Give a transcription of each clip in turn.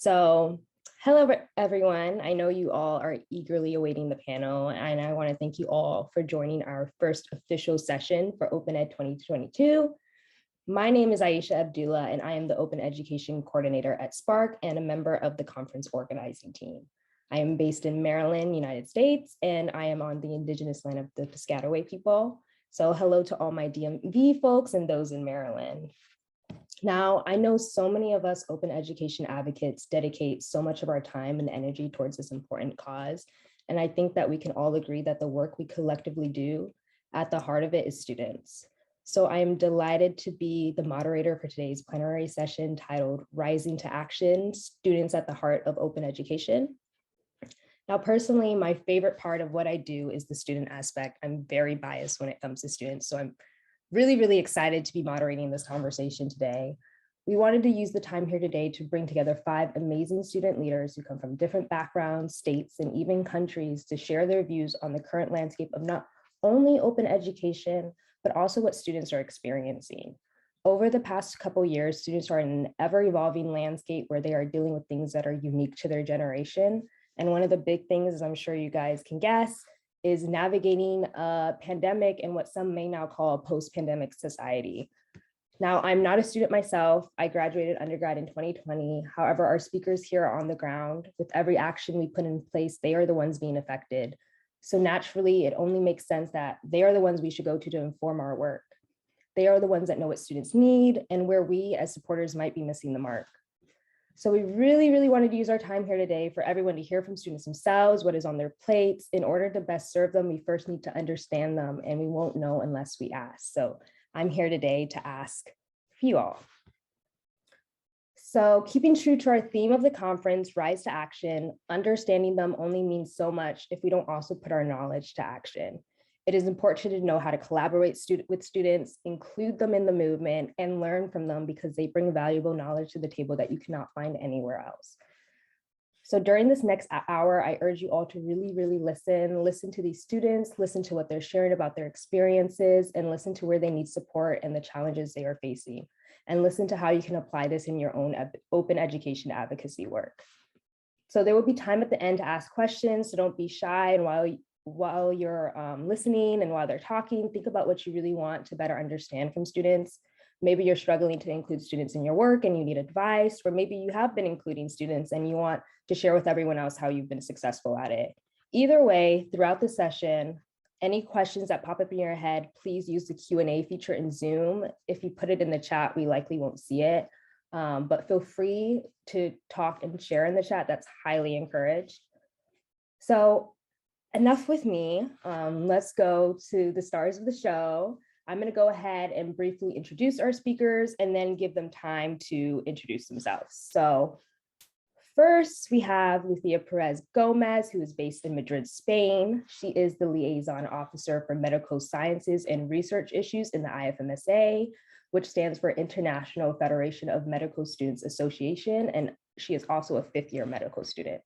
So, hello everyone. I know you all are eagerly awaiting the panel, and I want to thank you all for joining our first official session for Open Ed 2022. My name is Aishah Abdullah, and I am the Open Education Coordinator at Spark and a member of the conference organizing team. I am based in Maryland, United States, and I am on the indigenous land of the Piscataway people. So hello to all my DMV folks and those in Maryland. Now, I know so many of us open education advocates dedicate so much of our time and energy towards this important cause. And I think that we can all agree that the work we collectively do, at the heart of it is students. So I am delighted to be the moderator for today's plenary session titled Rising to Action, Students at the Heart of Open Education. Now, personally, my favorite part of what I do is the student aspect. I'm very biased when it comes to students, so I'm really excited to be moderating this conversation today. We wanted to use the time here today to bring together 5 amazing student leaders who come from different backgrounds, states, and even countries to share their views on the current landscape of not only open education, but also what students are experiencing. Over the past couple years, students are in an ever-evolving landscape where they are dealing with things that are unique to their generation. And one of the big things, as I'm sure you guys can guess, is navigating a pandemic and what some may now call a post-pandemic society. Now, I'm not a student myself. I graduated undergrad in 2020. However, our speakers here are on the ground. With every action we put in place, they are the ones being affected. So naturally, it only makes sense that they are the ones we should go to inform our work. They are the ones that know what students need and where we as supporters might be missing the mark. So we really wanted to use our time here today for everyone to hear from students themselves, what is on their plates. In order to best serve them, we first need to understand them, and we won't know unless we ask. So I'm here today to ask for you all. So keeping true to our theme of the conference, Rise to Action, understanding them only means so much if we don't also put our knowledge to action. It is important to know how to collaborate with students, include them in the movement, and learn from them because they bring valuable knowledge to the table that you cannot find anywhere else. So during this next hour, I urge you all to really listen to these students, listen to what they're sharing about their experiences, and listen to where they need support and the challenges they are facing, and listen to how you can apply this in your own open education advocacy work. So there will be time at the end to ask questions, so don't be shy, and while you're listening and while they're talking, think about what you really want to better understand from students. Maybe you're struggling to include students in your work and you need advice, or maybe you have been including students and you want to share with everyone else how you've been successful at it. Either way, throughout the session, any questions that pop up in your head, please use the Q&A feature in Zoom. If you put it in the chat, we likely won't see it, but feel free to talk and share in the chat. That's highly encouraged. So enough with me. Let's go to the stars of the show. I'm going to go ahead and briefly introduce our speakers and then give them time to introduce themselves. So first, we have Lucía Pérez Gómez, who is based in Madrid, Spain. She is the liaison officer for medical sciences and research issues in the IFMSA, which stands for International Federation of Medical Students Association, and she is also a 5th-year medical student.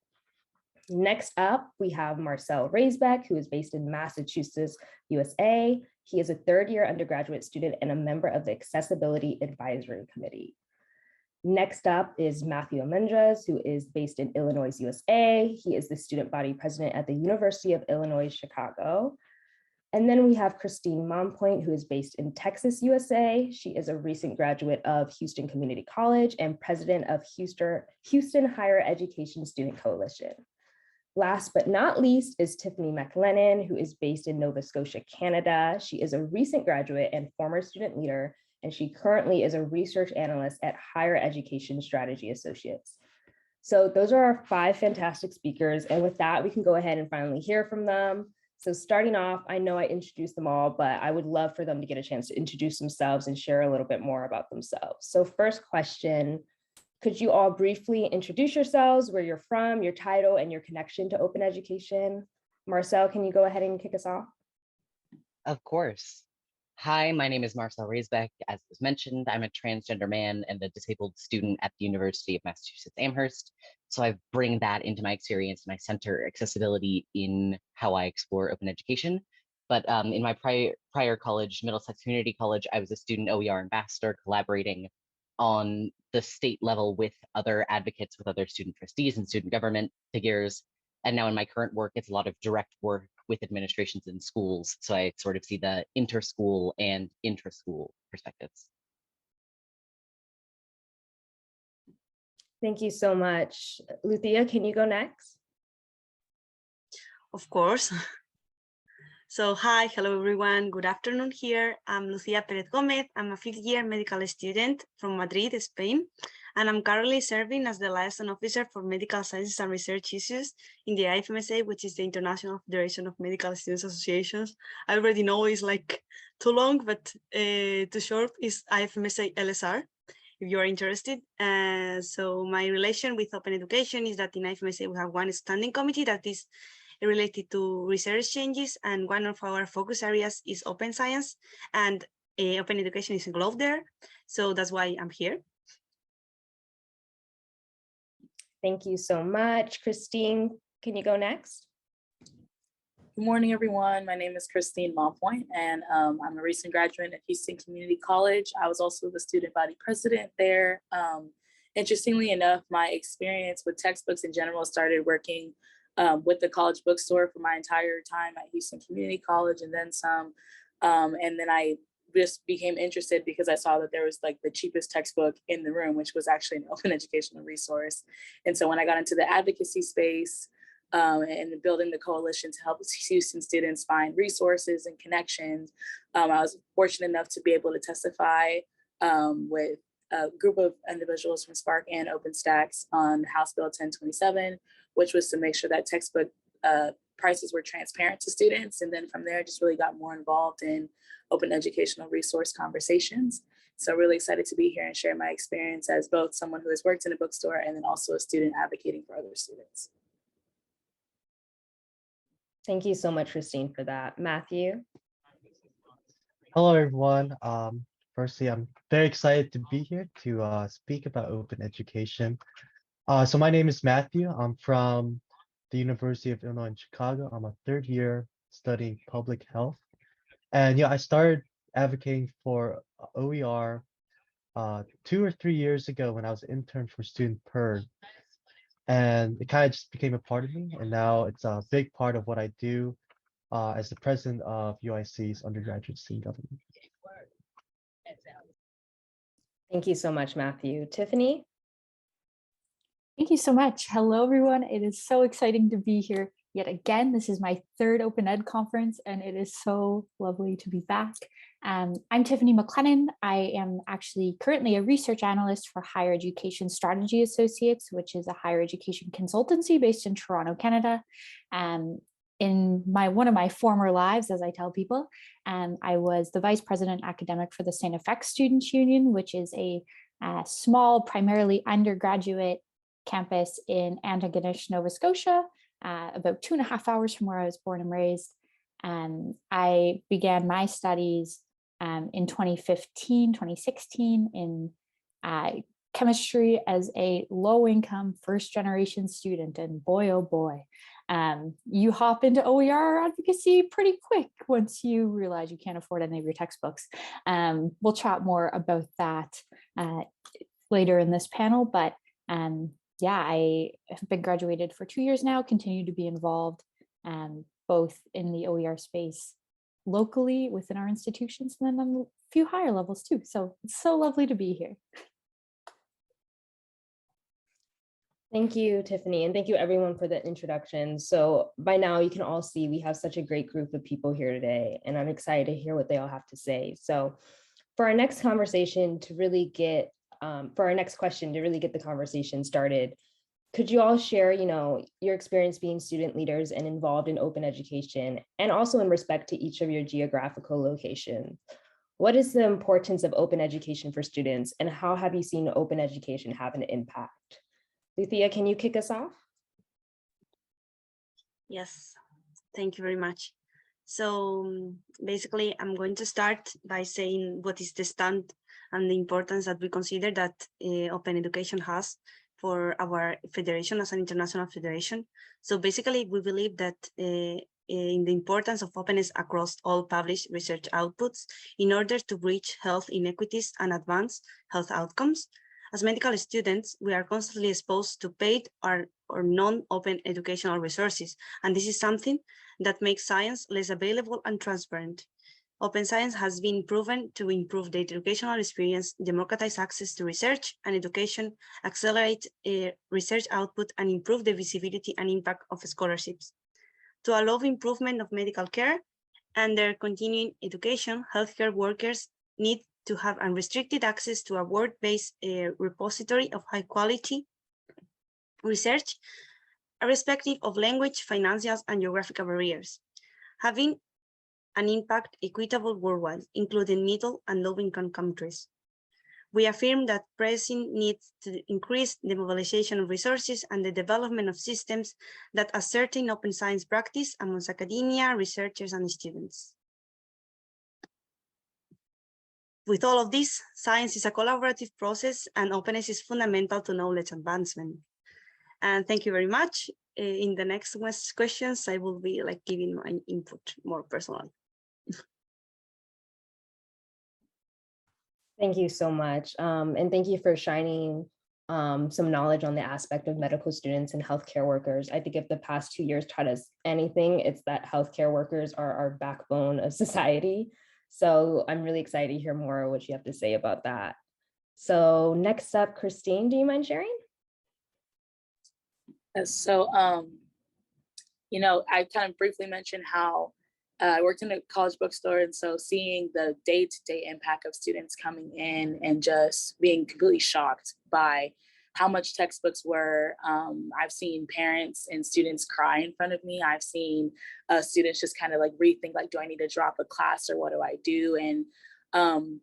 Next up, we have Marcel Raisbeck, who is based in Massachusetts, USA. He is a 3rd-year undergraduate student and a member of the Accessibility Advisory Committee. Next up is Matthew Almendras, who is based in Illinois, USA. He is the student body president at the University of Illinois, Chicago. And then we have Christine Mompoint, who is based in Texas, USA. She is a recent graduate of Houston Community College and president of Houston Higher Education Student Coalition. Last but not least is Tiffany MacLennan, who is based in Nova Scotia, Canada. She is a recent graduate and former student leader, and she currently is a research analyst at Higher Education Strategy Associates. So those are our 5 fantastic speakers. And with that, we can go ahead and finally hear from them. So starting off, I know I introduced them all, but I would love for them to get a chance to introduce themselves and share a little bit more about themselves. So first question, could you all briefly introduce yourselves, where you're from, your title, and your connection to open education? Marcel, can you go ahead and kick us off? Of course. Hi, my name is Marcel Raisbeck. As was mentioned, I'm a transgender man and a disabled student at the University of Massachusetts Amherst. So I bring that into my experience and I center accessibility in how I explore open education. But in my prior college, Middlesex Community College, I was a student OER ambassador collaborating on the state level with other advocates, with other student trustees and student government figures. And now in my current work, it's a lot of direct work with administrations in schools. So I sort of see the inter-school and intra-school perspectives. Thank you so much. Lucía, can you go next? Of course. So hi, hello everyone. Good afternoon here. I'm Lucía Pérez Gómez. I'm a 5th year medical student from Madrid, Spain, and I'm currently serving as the liaison officer for medical sciences and research issues in the IFMSA, which is the International Federation of Medical Students Associations. I already know it's like too long, but too short is IFMSA LSR, if you're interested. So my relation with open education is that in IFMSA we have one standing committee that is related to research changes, and one of our focus areas is open science, and open education is involved there. So that's why I'm here. Thank you so much. Christine, can you go next? Good morning, everyone. My name is Christine Mompoint, and I'm a recent graduate at Houston Community College. I was also the student body president there. Interestingly enough, my experience with textbooks in general started working with the college bookstore for my entire time at Houston Community College, and then some. And then I just became interested because I saw that there was like the cheapest textbook in the room, which was actually an open educational resource. And so when I got into the advocacy space and building the coalition to help Houston students find resources and connections, I was fortunate enough to be able to testify with a group of individuals from Spark and OpenStax on House Bill 1027, which was to make sure that textbook prices were transparent to students. And then from there, just really got more involved in open educational resource conversations. So really excited to be here and share my experience as both someone who has worked in a bookstore and then also a student advocating for other students. Thank you so much, Christine, for that. Matthew? Hello, everyone. Firstly, I'm very excited to be here to speak about open education. So my name is Matthew. I'm from the University of Illinois in Chicago. I'm a 3rd year studying public health. And yeah, I started advocating for OER 2 or 3 years ago when I was an intern for Student PERD. And it kind of just became a part of me. And now it's a big part of what I do as the president of UIC's undergraduate student government. Thank you so much, Matthew. Tiffany? Thank you so much. Hello, everyone. It is so exciting to be here yet again. This is my 3rd Open Ed conference, and it is so lovely to be back. I'm Tiffany MacLennan. I am actually currently a research analyst for Higher Education Strategy Associates, which is a higher education consultancy based in Toronto, Canada. In one of my former lives, as I tell people, I was the vice president academic for the St. FX Students Union, which is a small, primarily undergraduate campus in Antigonish, Nova Scotia, about 2.5 hours from where I was born and raised. I began my studies in 2015, 2016 in chemistry as a low-income first-generation student, and boy, oh boy, you hop into OER advocacy pretty quick once you realize you can't afford any of your textbooks. We'll chat more about that later in this panel, but yeah, I have been graduated for 2 years now, continue to be involved both in the OER space locally within our institutions, and then on a few higher levels too. So it's so lovely to be here. Thank you, Tiffany, and thank you everyone for the introduction. So by now you can all see we have such a great group of people here today, and I'm excited to hear what they all have to say. So for our next conversation to really get, for our next question to really get the conversation started, could you all share, your experience being student leaders and involved in open education, and also in respect to each of your geographical locations? What is the importance of open education for students, and how have you seen open education have an impact? Lucía, can you kick us off? Yes, thank you very much. So basically, I'm going to start by saying what is the stand and the importance that we consider that open education has for our federation as an international federation. So basically, we believe that in the importance of openness across all published research outputs in order to bridge health inequities and advance health outcomes. As medical students, we are constantly exposed to paid or non-open educational resources, and this is something that makes science less available and transparent. Open science has been proven to improve the educational experience, democratize access to research and education, accelerate research output, and improve the visibility and impact of scholarships. To allow improvement of medical care and their continuing education, healthcare workers need to have unrestricted access to a word-based repository of high-quality research, irrespective of language, financial, and geographical barriers. Having an impact equitable worldwide, including middle and low-income countries. We affirm that pressing needs to increase the mobilization of resources and the development of systems that ascertain open science practice amongst academia, researchers, and students. With all of this, science is a collaborative process and openness is fundamental to knowledge advancement. And thank you very much. In the next questions, I will be giving my input more personally. Thank you so much. And thank you for shining some knowledge on the aspect of medical students and healthcare workers. I think if the past 2 years taught us anything, it's that healthcare workers are our backbone of society. So I'm really excited to hear more what you have to say about that. So next up, Christine, do you mind sharing? Yes, so, I kind of briefly mentioned how I worked in a college bookstore, and so seeing the day-to-day impact of students coming in and just being completely shocked by how much textbooks were. I've seen parents and students cry in front of me. I've seen students just kind of rethink, do I need to drop a class or what do I do? And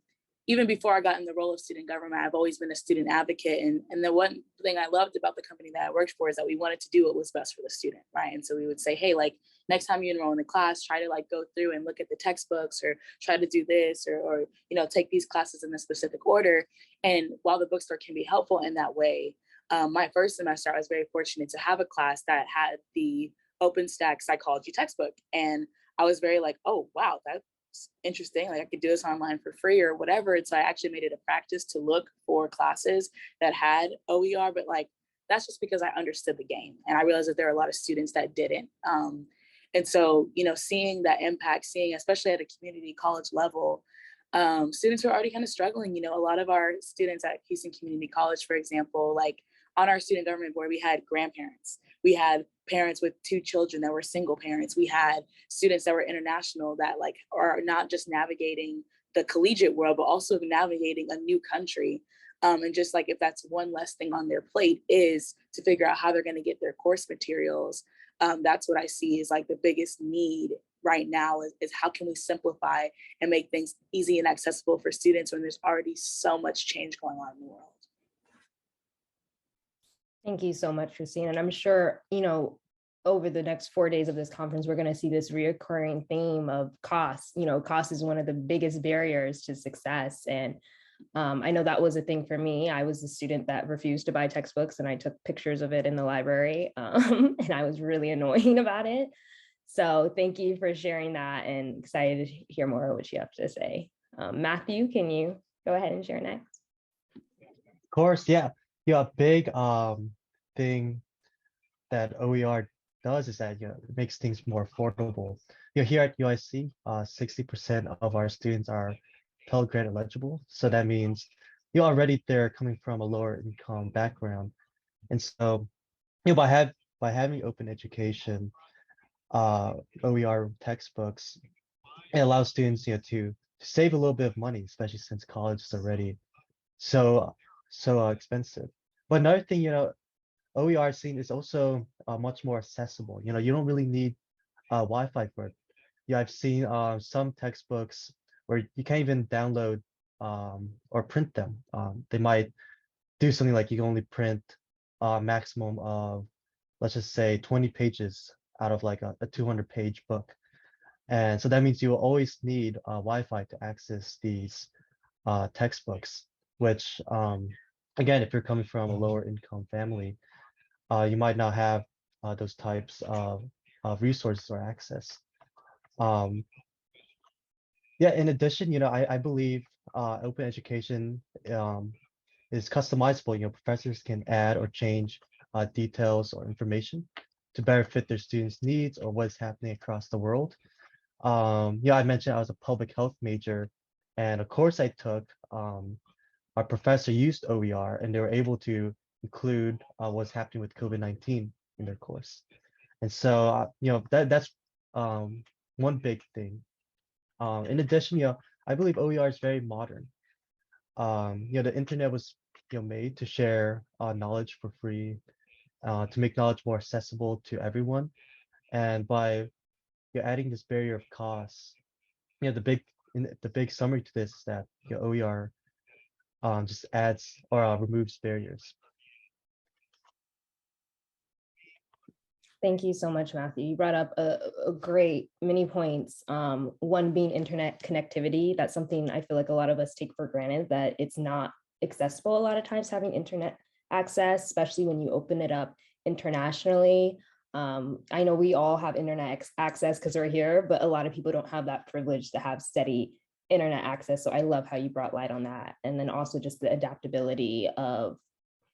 even before I got in the role of student government, I've always been a student advocate. And the one thing I loved about the company that I worked for is that we wanted to do what was best for the student, right? And so we would say, hey, next time you enroll in the class, try to go through and look at the textbooks or try to do this or take these classes in a specific order. And while the bookstore can be helpful in that way, my first semester, I was very fortunate to have a class that had the OpenStack psychology textbook. And I was very oh, wow, that's interesting. I could do this online for free or whatever. And so I actually made it a practice to look for classes that had OER, but that's just because I understood the game. And I realized that there are a lot of students that didn't. And so, seeing that impact, especially at a community college level, students who are already kind of struggling, a lot of our students at Houston Community College, for example, on our student government board, we had grandparents. We had parents with 2 children that were single parents. We had students that were international that are not just navigating the collegiate world, but also navigating a new country. And just if that's one less thing on their plate is to figure out how they're going to get their course materials. That's what I see is the biggest need right now is how can we simplify and make things easy and accessible for students when there's already so much change going on in the world. Thank you so much, Christine. And I'm sure, over the next 4 days of this conference, we're going to see this reoccurring theme of cost. Cost is one of the biggest barriers to success. And I know that was a thing for me. I was a student that refused to buy textbooks and I took pictures of it in the library and I was really annoying about it. So thank you for sharing that and excited to hear more of what you have to say. Matthew, can you go ahead and share next? Of course, yeah. A big thing that OER does is that it makes things more affordable. Here at UIC, 60% of our students are Pell Grant eligible. So that means already they're coming from a lower income background. And so by having open education, OER textbooks, it allows students to save a little bit of money, especially since college is already so expensive. But another thing, OER scene is also much more accessible. You don't really need Wi-Fi for it. I've seen some textbooks where you can't even download or print them. They might do something like you can only print a maximum of, let's just say, 20 pages out of a 200-page book. And so that means you will always need Wi-Fi to access these textbooks, which, again, if you're coming from a lower income family, you might not have those types of resources or access. Yeah, in addition, I believe open education is customizable. Professors can add or change details or information to better fit their students' needs or what's happening across the world. I mentioned I was a public health major, and a course I took, our professor used OER, and they were able to include what's happening with COVID-19 in their course. And so, that's one big thing. In addition, I believe OER is very modern. The internet was, made to share knowledge for free, to make knowledge more accessible to everyone. And by adding this barrier of cost, the big summary to this is that OER just adds or removes barriers. Thank you so much, Matthew. You brought up a great many points. One being internet connectivity. That's something I feel like a lot of us take for granted, that it's not accessible a lot of times, having internet access, especially when you open it up internationally. I know we all have internet access because we're here, but a lot of people don't have that privilege to have steady internet access. So I love how you brought light on that. And then also just the adaptability of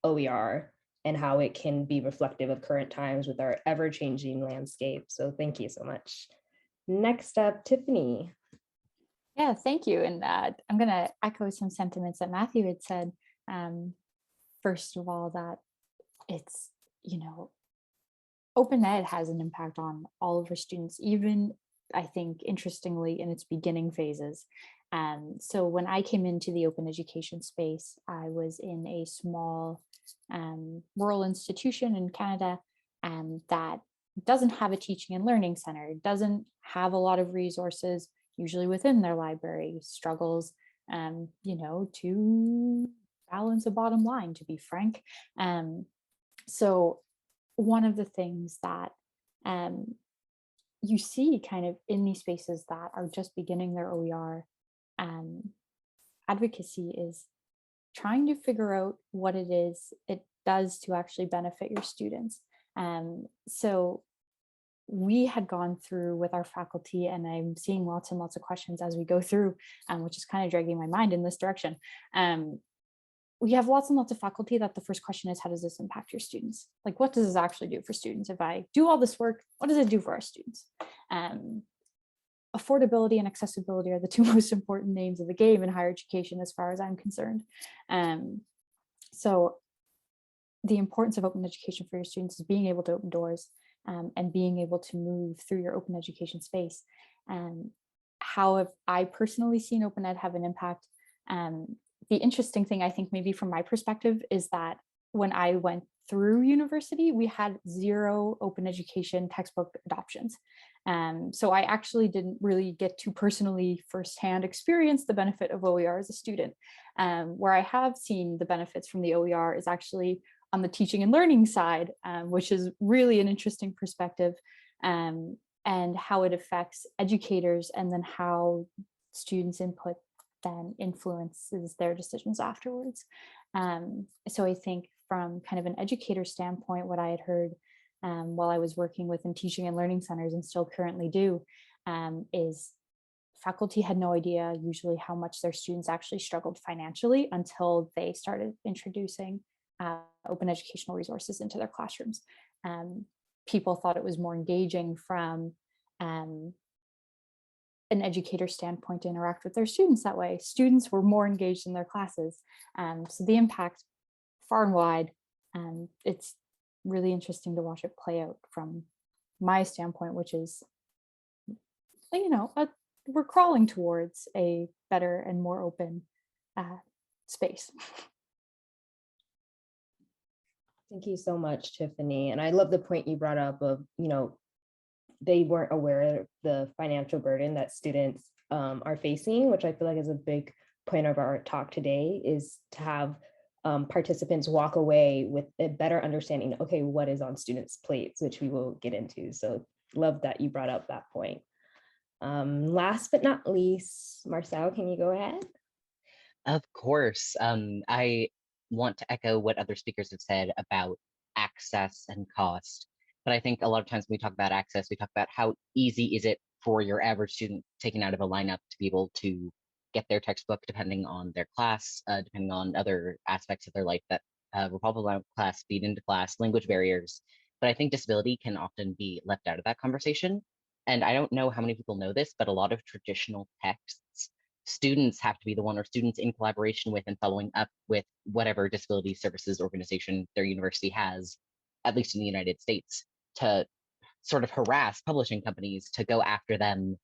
OER and how it can be reflective of current times with our ever-changing landscape. So thank you so much. Next up, Tiffany. Yeah, thank you. And I'm going to echo some sentiments that Matthew had said. First of all, that it's, open ed has an impact on all of our students, even I think, interestingly, in its beginning phases. So when I came into the open education space, I was in a small rural institution in Canada that doesn't have a teaching and learning center, doesn't have a lot of resources, usually within their library, struggles, to balance a bottom line, to be frank. So one of the things that you see kind of in these spaces that are just beginning their OER advocacy is trying to figure out what it is it does to actually benefit your students. So we had gone through with our faculty, and I'm seeing lots and lots of questions as we go through, which is kind of dragging my mind in this direction. We have lots and lots of faculty that the first question is, how does this impact your students? Like, what does this actually do for students? If I do all this work, what does it do for our students? Affordability and accessibility are the two most important names of the game in higher education, as far as I'm concerned. So the importance of open education for your students is being able to open doors and being able to move through your open education space. How have I personally seen open ed have an impact? The interesting thing, I think, maybe from my perspective, is that when I went through university, we had 0 open education textbook adoptions. So I actually didn't really get to personally firsthand experience the benefit of OER as a student. Where I have seen the benefits from the OER is actually on the teaching and learning side, which is really an interesting perspective, and how it affects educators, and then how students' input then influences their decisions afterwards. So I think from kind of an educator standpoint, what I had heard while I was working within teaching and learning centers, and still currently do, is faculty had no idea usually how much their students actually struggled financially until they started introducing open educational resources into their classrooms. People thought it was more engaging from an educator standpoint to interact with their students that way. Students were more engaged in their classes. So the impact far and wide, it's really interesting to watch it play out from my standpoint, which is, we're crawling towards a better and more open space. Thank you so much, Tiffany. And I love the point you brought up of, they weren't aware of the financial burden that students are facing, which I feel like is a big point of our talk today, is to have participants walk away with a better understanding, okay, what is on students' plates, which we will get into. So love that you brought up that point. Last but not least, Marcel, can you go ahead? Of course. I want to echo what other speakers have said about access and cost. But I think a lot of times when we talk about access, we talk about how easy is it for your average student taken out of a lineup to be able to get their textbook, depending on their class, depending on other aspects of their life that will probably allow class, feed into class, language barriers. But I think disability can often be left out of that conversation. And I don't know how many people know this, but a lot of traditional texts, students have to be the one, or students in collaboration with and following up with whatever disability services organization their university has, at least in the United States, to sort of harass publishing companies to go after them,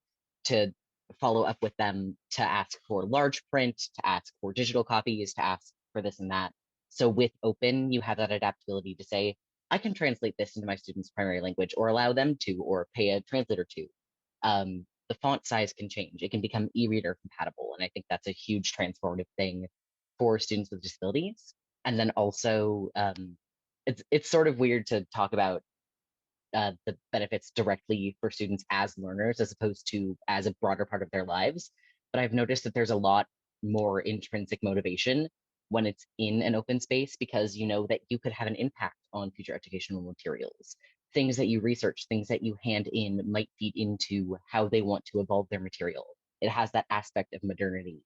to follow up with them, to ask for large print, to ask for digital copies, to ask for this and that. So with open, you have that adaptability to say, I can translate this into my students' primary language, or allow them to, or pay a translator to. The font size can change. It can become e-reader compatible. And I think that's a huge transformative thing for students with disabilities. And then also, it's sort of weird to talk about the benefits directly for students as learners, as opposed to as a broader part of their lives. But I've noticed that there's a lot more intrinsic motivation when it's in an open space, because you know that you could have an impact on future educational materials. Things that you research, things that you hand in might feed into how they want to evolve their material. It has that aspect of modernity.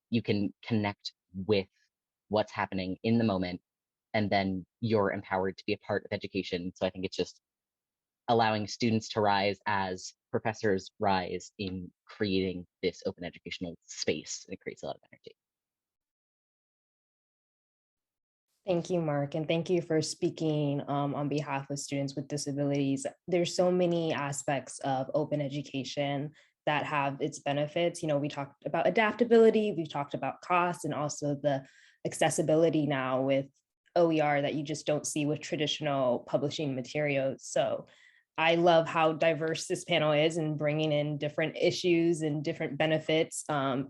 You can connect with what's happening in the moment, and then you're empowered to be a part of education. So I think it's just allowing students to rise as professors rise in creating this open educational space. It creates a lot of energy. Thank you, Mark, and thank you for speaking on behalf of students with disabilities. There's so many aspects of open education that have its benefits. You know, we talked about adaptability, we've talked about cost, and also the accessibility now with OER that you just don't see with traditional publishing materials. So I love how diverse this panel is and bringing in different issues and different benefits,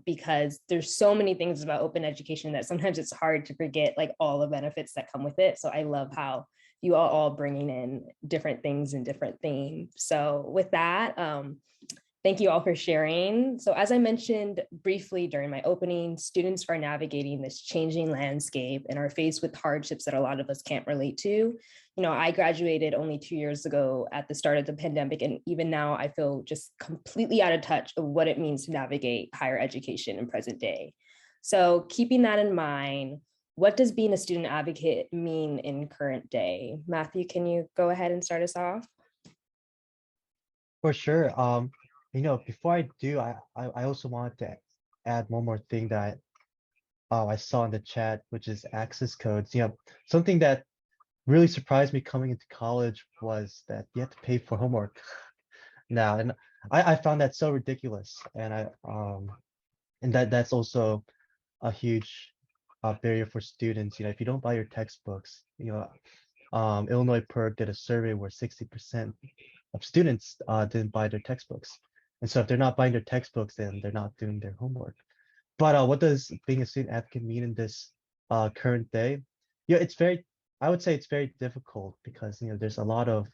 because there's so many things about open education that sometimes it's hard to forget like all the benefits that come with it. So I love how you all bringing in different things and different themes. So with that, thank you all for sharing. So as I mentioned briefly during my opening, students are navigating this changing landscape and are faced with hardships that a lot of us can't relate to. You know, I graduated only 2 years ago at the start of the pandemic, and even now I feel just completely out of touch of what it means to navigate higher education in present day. So keeping that in mind, what does being a student advocate mean in current day? Matthew, can you go ahead and start us off? For sure. You know, before I do, I also wanted to add one more thing that I saw in the chat, which is access codes. You know, something that really surprised me coming into college was that you have to pay for homework now, and I found that so ridiculous, and that's also a huge barrier for students. You know, if you don't buy your textbooks, you know, Illinois PERG did a survey where 60% of students didn't buy their textbooks. And so if they're not buying their textbooks, then they're not doing their homework. But what does being a student advocate mean in this current day? Yeah, I would say it's very difficult because, you know, there's a lot of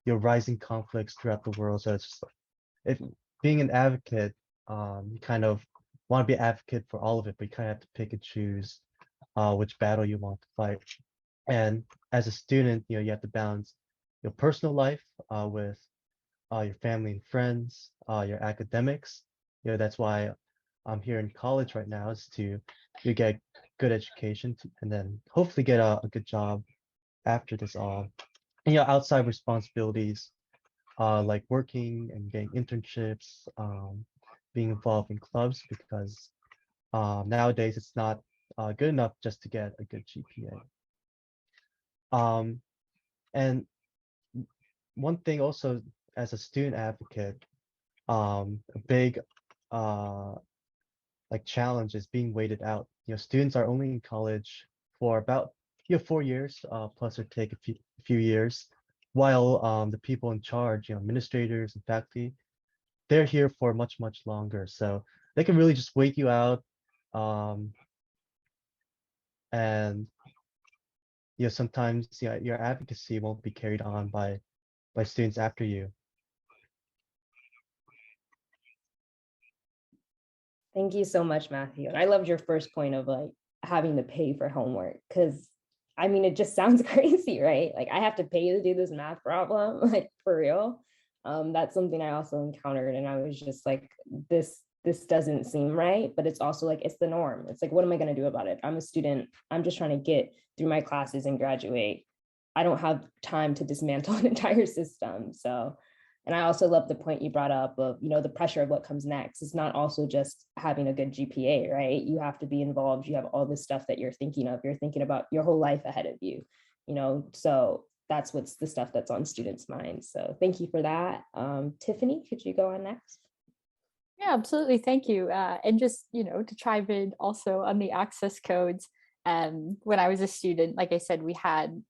rising conflicts throughout the world. So it's just, if being an advocate, you kind of want to be an advocate for all of it, but you kind of have to pick and choose which battle you want to fight. And as a student, you know, you have to balance your personal life with your family and friends, your academics. You know, that's why I'm here in college right now, is to get good education and then hopefully get a good job after this all. And, you know, outside responsibilities like working and getting internships, being involved in clubs, because nowadays it's not good enough just to get a good GPA. And one thing also, as a student advocate, a big like challenge is being waited out. You know, students are only in college for about 4 years, plus or take a few years, while the people in charge, you know, administrators and faculty, they're here for much longer. So they can really just wait you out, and you know, sometimes, you know, your advocacy won't be carried on by students after you. Thank you so much, Matthew. And I loved your first point of like having to pay for homework, because I mean, it just sounds crazy, right? Like I have to pay you to do this math problem, like for real. That's something I also encountered, and I was just like, this doesn't seem right, but it's also like, it's the norm. It's like, what am I going to do about it? I'm a student. I'm just trying to get through my classes and graduate. I don't have time to dismantle an entire system. So, and I also love the point you brought up of, the pressure of what comes next. It's not also just having a good GPA, right? You have to be involved. You have all this stuff that you're thinking of. You're thinking about your whole life ahead of you, so that's what's the stuff that's on students' minds. So thank you for that. Tiffany, could you go on next? Yeah, absolutely. Thank you. And just, to chime in also on the access codes. When I was a student, like I said, we had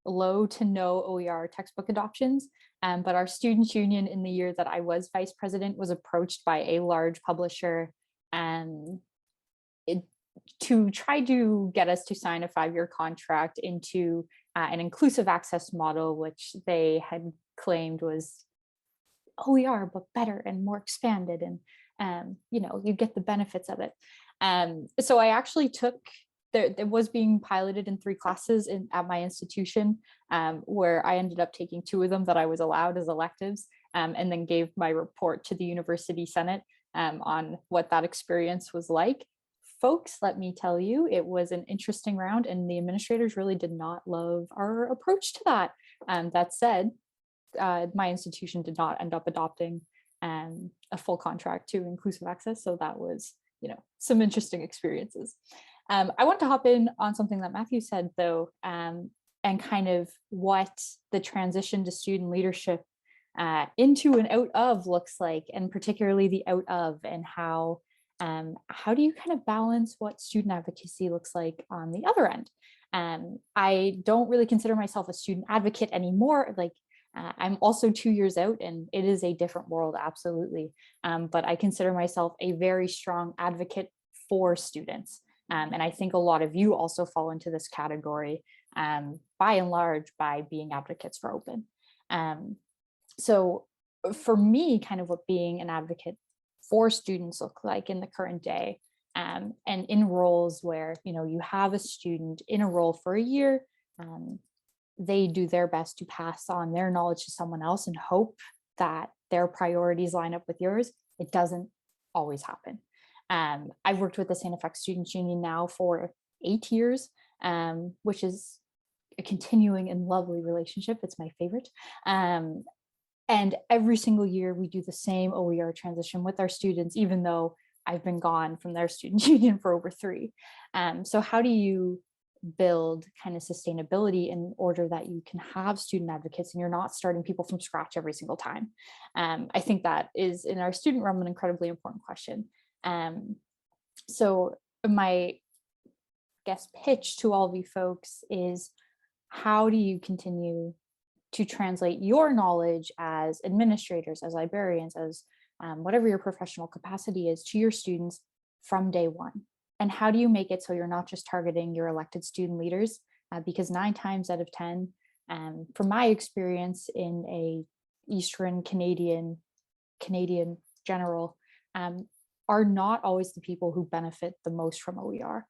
low to no OER textbook adoptions. But our students union in the year that I was vice president was approached by a large publisher to try to get us to sign a 5-year contract into an inclusive access model, which they had claimed was OER, but better and more expanded, and you get the benefits of it. So I actually took, it was being piloted in 3 classes at my institution, where I ended up taking 2 of them that I was allowed as electives, and then gave my report to the University Senate on what that experience was like. Folks, let me tell you, it was an interesting round, and the administrators really did not love our approach to that. That said, my institution did not end up adopting a full contract to inclusive access. So that was, some interesting experiences. I want to hop in on something that Matthew said, though, and kind of what the transition to student leadership into and out of looks like, and particularly the out of, and how do you kind of balance what student advocacy looks like on the other end? I don't really consider myself a student advocate anymore. Like, I'm also 2 years out, and it is a different world, absolutely. But I consider myself a very strong advocate for students. And I think a lot of you also fall into this category, by and large, by being advocates for open. So for me, kind of what being an advocate for students look like in the current day, and in roles where, you have a student in a role for a year, they do their best to pass on their knowledge to someone else and hope that their priorities line up with yours. It doesn't always happen. I've worked with the Santa Fe Students Union now for 8 years, which is a continuing and lovely relationship. It's my favorite. And every single year we do the same OER transition with our students, even though I've been gone from their student union for over 3. So how do you build kind of sustainability in order that you can have student advocates and you're not starting people from scratch every single time? I think that is, in our student realm, an incredibly important question. So my pitch to all of you folks is, how do you continue to translate your knowledge as administrators, as librarians, as whatever your professional capacity is, to your students from day one? And how do you make it so you're not just targeting your elected student leaders? Because 9 times out of 10, from my experience in a Eastern Canadian general, are not always the people who benefit the most from OER,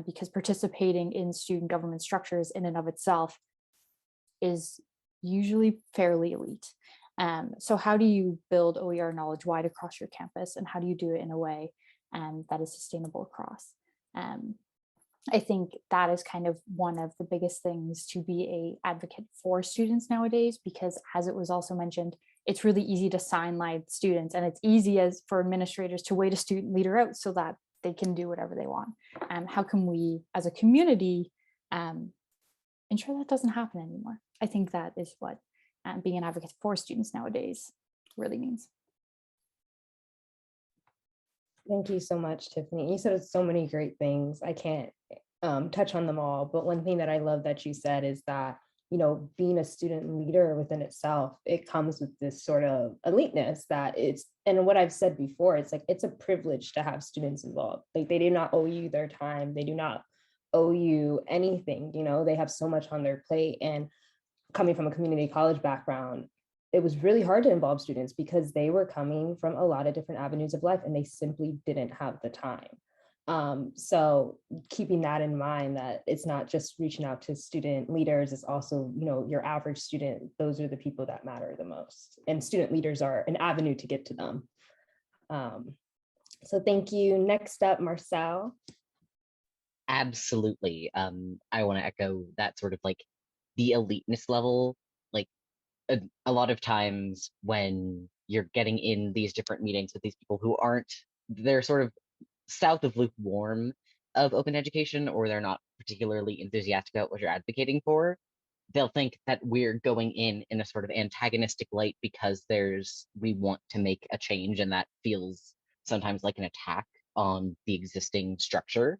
because participating in student government structures in and of itself is usually fairly elite. So how do you build OER knowledge wide across your campus, and how do you do it in a way that is sustainable across? I think that is kind of one of the biggest things to be a advocate for students nowadays, because, as it was also mentioned, it's really easy to sideline students, and it's easy as for administrators to wait a student leader out so that they can do whatever they want. How can we, as a community, ensure that doesn't happen anymore? I think that is what being an advocate for students nowadays really means. Thank you so much, Tiffany. You said so many great things. I can't touch on them all, but one thing that I love that you said is that, being a student leader within itself, it comes with this sort of eliteness that it's, and what I've said before, it's like, it's a privilege to have students involved. Like, they do not owe you their time. They do not owe you anything. They have so much on their plate. And coming from a community college background, it was really hard to involve students because they were coming from a lot of different avenues of life and they simply didn't have the time. So keeping that in mind, that it's not just reaching out to student leaders, it's also, your average student, those are the people that matter the most. And student leaders are an avenue to get to them. So thank you. Next up, Marcel. Absolutely. I want to echo that sort of like the eliteness level. Like a lot of times when you're getting in these different meetings with these people who they're sort of south of lukewarm of open education, or they're not particularly enthusiastic about what you're advocating for, they'll think that we're going in a sort of antagonistic light because we want to make a change, and that feels sometimes like an attack on the existing structure.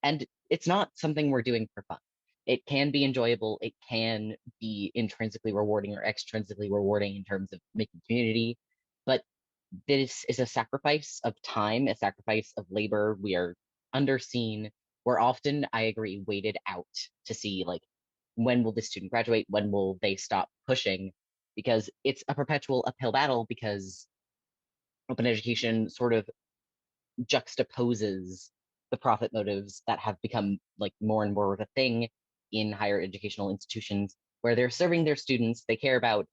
And it's not something we're doing for fun. It can be enjoyable. It can be intrinsically rewarding or extrinsically rewarding in terms of making community. But this is a sacrifice of time, a sacrifice of labor. We are underseen. We're often, I agree, weighted out to see like, when will this student graduate? When will they stop pushing? Because it's a perpetual uphill battle, because open education sort of juxtaposes the profit motives that have become like more and more of a thing in higher educational institutions, where they're serving their students, they care about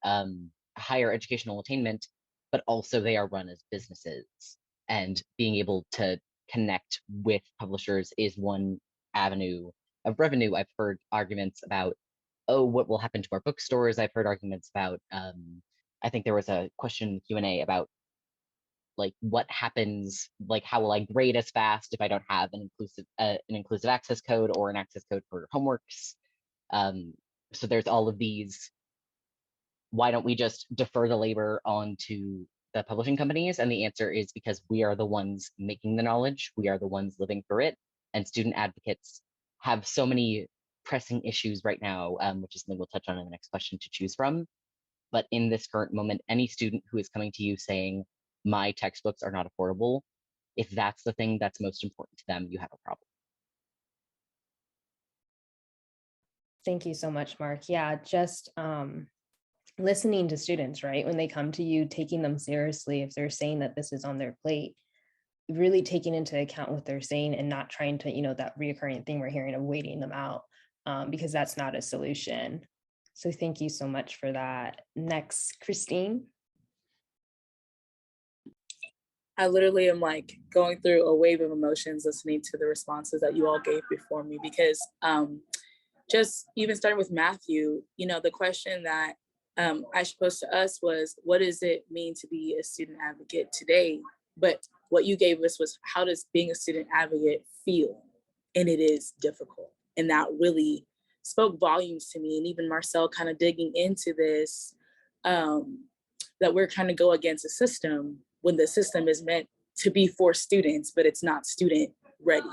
higher educational attainment, but also they are run as businesses. And being able to connect with publishers is one avenue of revenue. I've heard arguments about, oh, what will happen to our bookstores? I've heard arguments about, I think there was a question in Q&A about like what happens, like how will I grade as fast if I don't have an inclusive access code or an access code for homeworks. So there's all of these, why don't we just defer the labor onto the publishing companies? And the answer is because we are the ones making the knowledge, we are the ones living through it, and student advocates have so many pressing issues right now, which is something we'll touch on in the next question, to choose from. But in this current moment, any student who is coming to you saying, my textbooks are not affordable, if that's the thing that's most important to them, you have a problem. Thank you so much, Mark. Yeah, just listening to students, right? When they come to you, taking them seriously, if they're saying that this is on their plate, really taking into account what they're saying and not trying to, that reoccurring thing we're hearing of waiting them out, because that's not a solution. So thank you so much for that. Next, Christine. I literally am like going through a wave of emotions listening to the responses that you all gave before me, because just even starting with Matthew, the question that Aishah posed to us was, what does it mean to be a student advocate today? But what you gave us was, how does being a student advocate feel? And it is difficult. And that really spoke volumes to me. And even Marcel kind of digging into this, that we're trying to go against a system when the system is meant to be for students, but it's not student ready.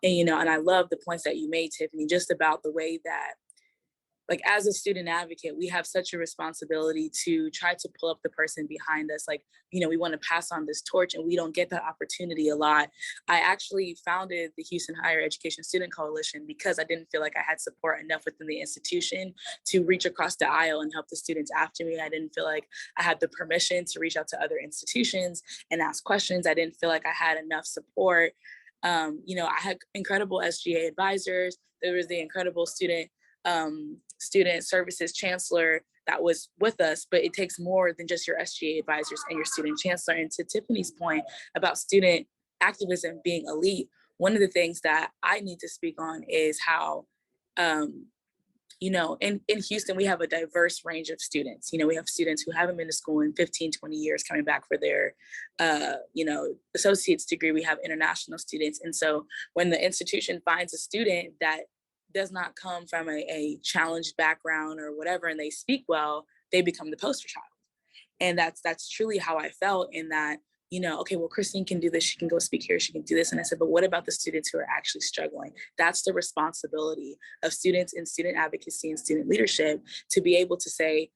And, and I love the points that you made, Tiffany, just about the way that, like, as a student advocate, we have such a responsibility to try to pull up the person behind us. Like, we want to pass on this torch, and we don't get that opportunity a lot. I actually founded the Houston Higher Education Student Coalition because I didn't feel like I had support enough within the institution to reach across the aisle and help the students after me. I didn't feel like I had the permission to reach out to other institutions and ask questions. I didn't feel like I had enough support. I had incredible SGA advisors. There was the incredible student services chancellor that was with us, but it takes more than just your SGA advisors and your student chancellor. And to Tiffany's point about student activism being elite, one of the things that I need to speak on is how, in Houston, we have a diverse range of students. We have students who haven't been to school in 15, 20 years coming back for their, associate's degree. We have international students. And so when the institution finds a student that does not come from a challenged background or whatever, and they speak well, they become the poster child. And that's truly how I felt, in that, okay, well, Christine can do this, she can go speak here, she can do this. And I said, but what about the students who are actually struggling? That's the responsibility of students in student advocacy and student leadership, to be able to say,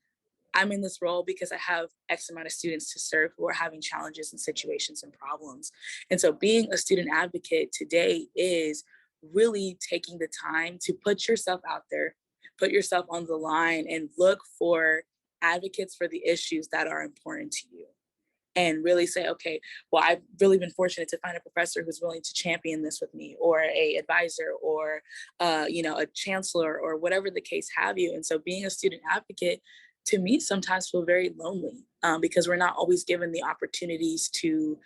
I'm in this role because I have X amount of students to serve who are having challenges and situations and problems. And so being a student advocate today is really taking the time to put yourself out there, put yourself on the line, and look for advocates for the issues that are important to you. and really say, okay, well, I've really been fortunate to find a professor who's willing to champion this with me, or a advisor, or you know, a chancellor, or whatever the case have you. And so being a student advocate, to me, sometimes feel very lonely because we're not always given the opportunities to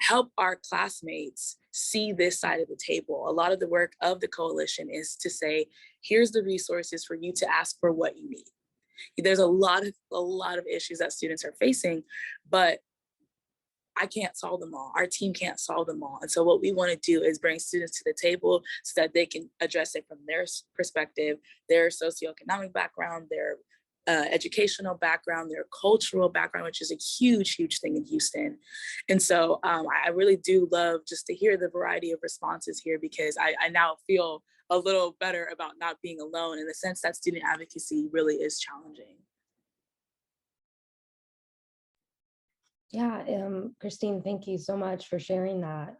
help our classmates see this side of the table. A lot of the work of the coalition is to say, here's the resources for you to ask for what you need. There's a lot of issues that students are facing, but I can't solve them all. Our team can't solve them all. And so what we want to do is bring students to the table so that they can address it from their perspective, their socioeconomic background, their educational background, their cultural background, which is a huge, huge thing in Houston. And so I really do love just to hear the variety of responses here, because I now feel a little better about not being alone, in the sense that student advocacy really is challenging. Yeah, Christine, thank you so much for sharing that.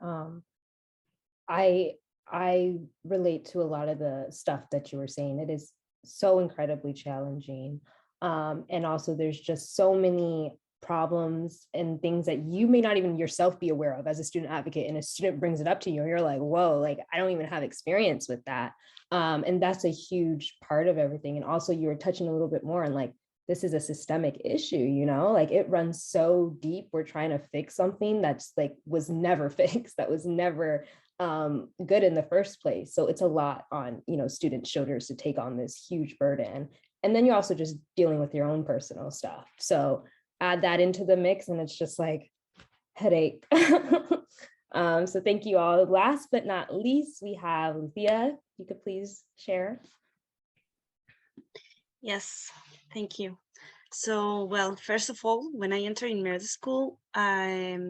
I relate to a lot of the stuff that you were saying. It is so incredibly challenging. And also there's just so many problems and things that you may not even yourself be aware of as a student advocate, and a student brings it up to you and you're like, whoa, like I don't even have experience with that. And that's a huge part of everything. And also you were touching a little bit more on like, this is a systemic issue, you know, like it runs so deep. We're trying to fix something that's like was never fixed, that was never good in the first place. So it's a lot on, you know, students' shoulders to take on this huge burden. And then you're also just dealing with your own personal stuff. So add that into the mix and it's just like headache. So thank you all. Last but not least, we have Lucía. You could please share. Yes, thank you. So, well, first of all, when I entered in medical school, if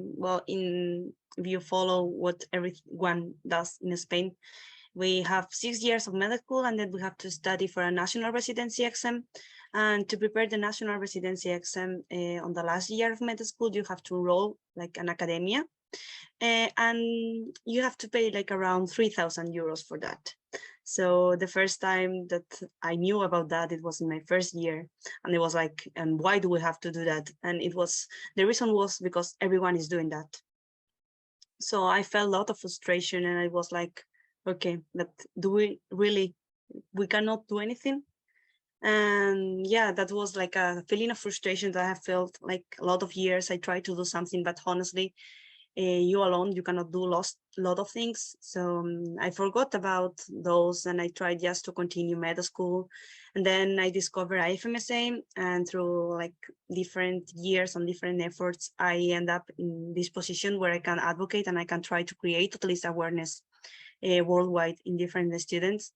you follow what everyone does in Spain, we have 6 years of medical school, and then we have to study for a national residency exam. And to prepare the national residency exam on the last year of medical school, you have to enroll like an academia. And you have to pay like around 3,000 euros for that. So the first time that I knew about that, it was in my first year, and it was like, and why do we have to do that? And the reason was because everyone is doing that. So I felt a lot of frustration, and I was like, okay, but we cannot do anything? And yeah, that was like a feeling of frustration that I have felt like a lot of years. I tried to do something, but honestly, you alone, you cannot do a lot of things. So I forgot about those, and I tried just to continue medical school. And then I discovered IFMSA, and through like different years and different efforts, I end up in this position where I can advocate and I can try to create at least awareness worldwide in different students.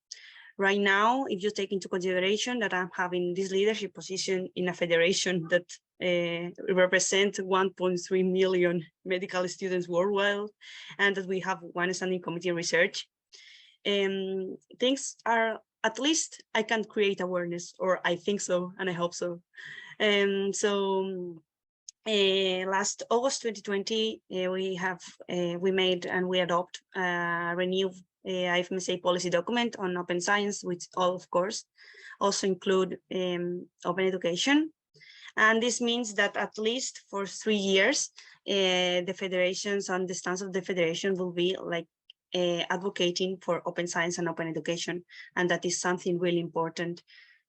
Right now, if you take into consideration that I'm having this leadership position in a federation that represent 1.3 million medical students worldwide, and that we have one standing committee research, things are, at least I can create awareness, or I think so, and I hope so. Last August 2020, we made and we adopt a renewed IFMSA policy document on open science, which all, of course, also include open education. And this means that at least for 3 years, the federations and the stance of the federation will be like advocating for open science and open education. And that is something really important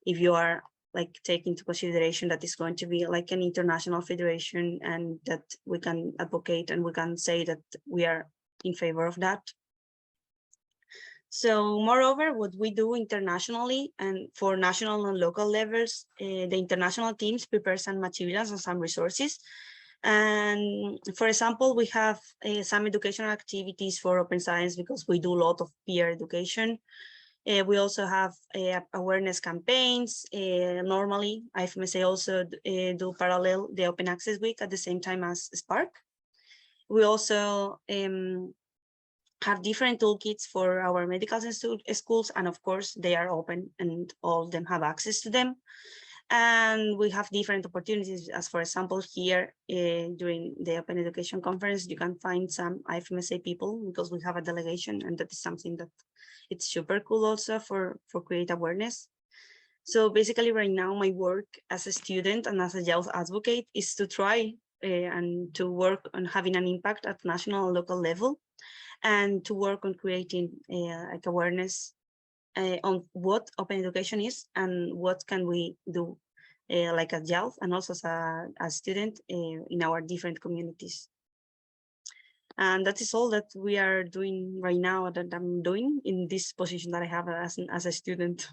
if you are like taking into consideration that it's going to be like an international federation, and that we can advocate and we can say that we are in favor of that. So moreover, what we do internationally and for national and local levels, the international teams prepare some materials and some resources. And for example, we have some educational activities for open science because we do a lot of peer education. We also have awareness campaigns. Normally, IFMSA also do parallel the Open Access Week at the same time as Spark. We also have different toolkits for our medical schools, and of course they are open and all of them have access to them. And we have different opportunities, as for example here during the Open Education Conference, you can find some IFMSA people because we have a delegation, and that is something that it's super cool also for create awareness. So basically right now my work as a student and as a youth advocate is to try and to work on having an impact at national and local level, and to work on creating like awareness on what open education is and what can we do like as youth and also as a student in our different communities. And that is all that we are doing right now, that I'm doing in this position that I have as a student.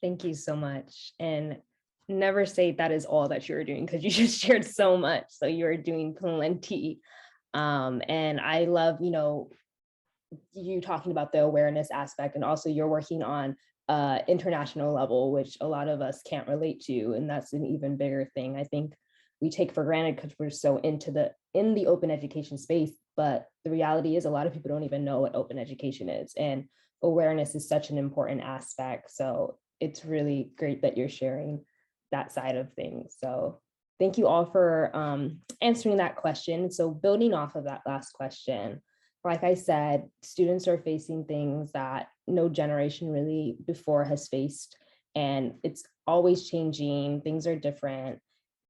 Thank you so much. And never say that is all that you're doing, because you just shared so much. So you're doing plenty. And I love, you talking about the awareness aspect, and also you're working on international level, which a lot of us can't relate to. And that's an even bigger thing. I think we take for granted because we're so in the open education space, but the reality is a lot of people don't even know what open education is, and awareness is such an important aspect. So it's really great that you're sharing that side of things. So thank you all for answering that question. So building off of that last question, like I said, students are facing things that no generation really before has faced, and it's always changing, things are different.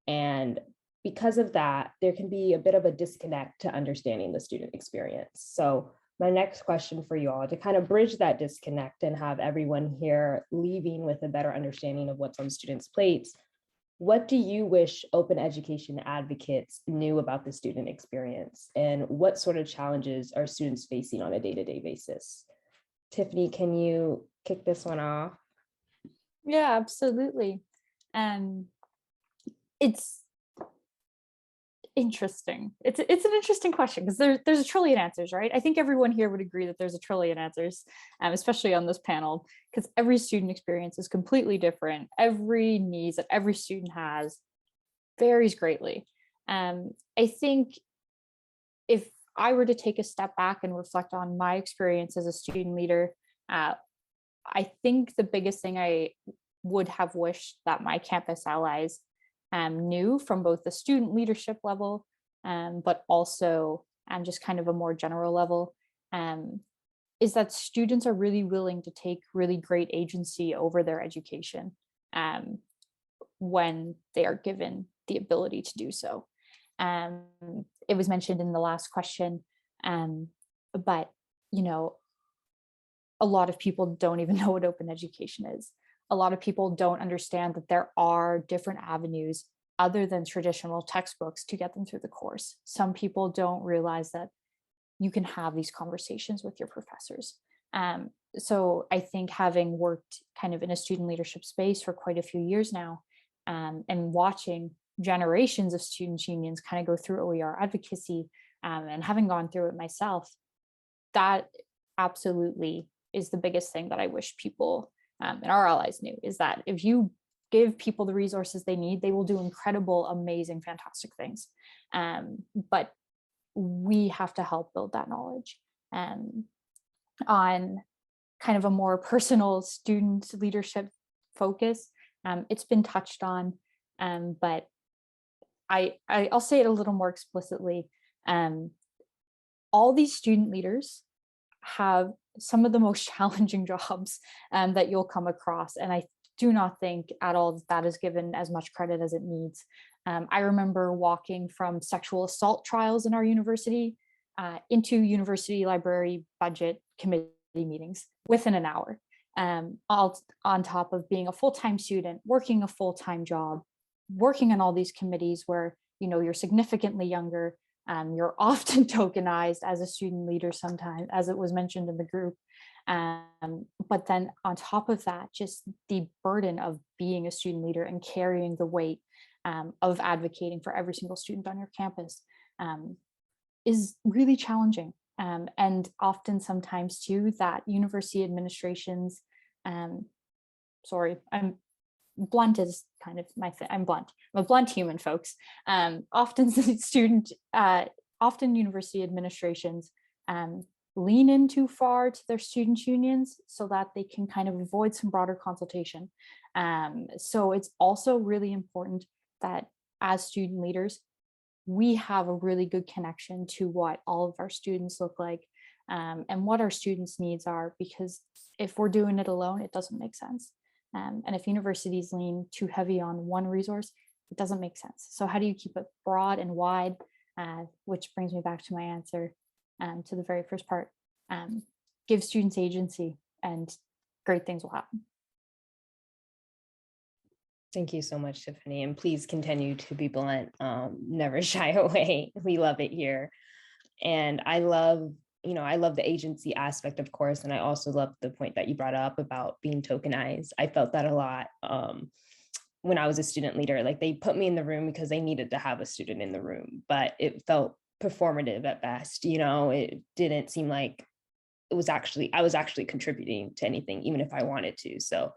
And because of that, there can be a bit of a disconnect to understanding the student experience. So my next question for you all, to kind of bridge that disconnect and have everyone here leaving with a better understanding of what's on students' plates, what do you wish open education advocates knew about the student experience? And what sort of challenges are students facing on a day-to-day basis? Tiffany, can you kick this one off? Yeah, absolutely. It's interesting. It's an interesting question, because there's a trillion answers, right? I think everyone here would agree that there's a trillion answers, especially on this panel, because every student experience is completely different. Every needs that every student has varies greatly. I think if I were to take a step back and reflect on my experience as a student leader, I think the biggest thing I would have wished that my campus allies knew from both the student leadership level, but also just kind of a more general level, is that students are really willing to take really great agency over their education when they are given the ability to do so. It was mentioned in the last question, but a lot of people don't even know what open education is. A lot of people don't understand that there are different avenues other than traditional textbooks to get them through the course. Some people don't realize that you can have these conversations with your professors. So I think, having worked kind of in a student leadership space for quite a few years now, and watching generations of students' unions kind of go through OER advocacy, and having gone through it myself, that absolutely is the biggest thing that I wish people and our allies knew, is that if you give people the resources they need, they will do incredible, amazing, fantastic things. But we have to help build that knowledge. On kind of a more personal student leadership focus, it's been touched on, but I'll say it a little more explicitly. All these student leaders have some of the most challenging jobs that you'll come across. And I do not think at all that is given as much credit as it needs. I remember walking from sexual assault trials in our university into university library budget committee meetings within an hour, all on top of being a full-time student, working a full-time job, working on all these committees where you're significantly younger. You're often tokenized as a student leader sometimes, as it was mentioned in the group. But then on top of that, just the burden of being a student leader and carrying the weight of advocating for every single student on your campus is really challenging. And often sometimes too, that university administrations, sorry, blunt is kind of my thing. I'm blunt. I'm a blunt human, folks. Often university administrations lean in too far to their student unions so that they can kind of avoid some broader consultation. So it's also really important that as student leaders, we have a really good connection to what all of our students look like, and what our students' needs are, because if we're doing it alone, it doesn't make sense. And if universities lean too heavy on one resource, It doesn't make sense. So how do you keep it broad and wide? Which brings me back to my answer to the very first part. Give students agency and great things will happen. Thank you so much, Tiffany. And please continue to be blunt. Never shy away. We love it here. And I love the agency aspect, of course. And I also love the point that you brought up about being tokenized. I felt that a lot when I was a student leader. Like, they put me in the room because they needed to have a student in the room, but it felt performative at best. It didn't seem like I was actually contributing to anything, even if I wanted to. So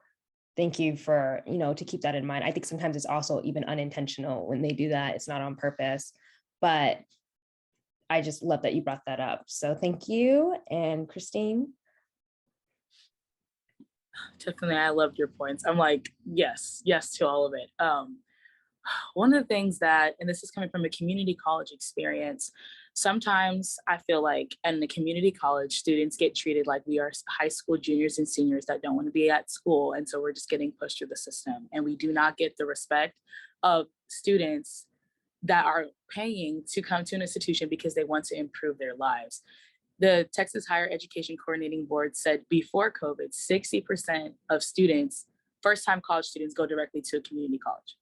thank you for, to keep that in mind. I think sometimes it's also even unintentional when they do that. It's not on purpose, but I just love that you brought that up. So thank you. And Christine? Tiffany, I loved your points. I'm like, yes to all of it. One of the things that, and this is coming from a community college experience, sometimes I feel like in the community college, students get treated like we are high school juniors and seniors that don't want to be at school. And so we're just getting pushed through the system. And we do not get the respect of students that are paying to come to an institution because they want to improve their lives. The Texas Higher Education Coordinating Board said before COVID, 60% of students, first-time college students, go directly to a community college.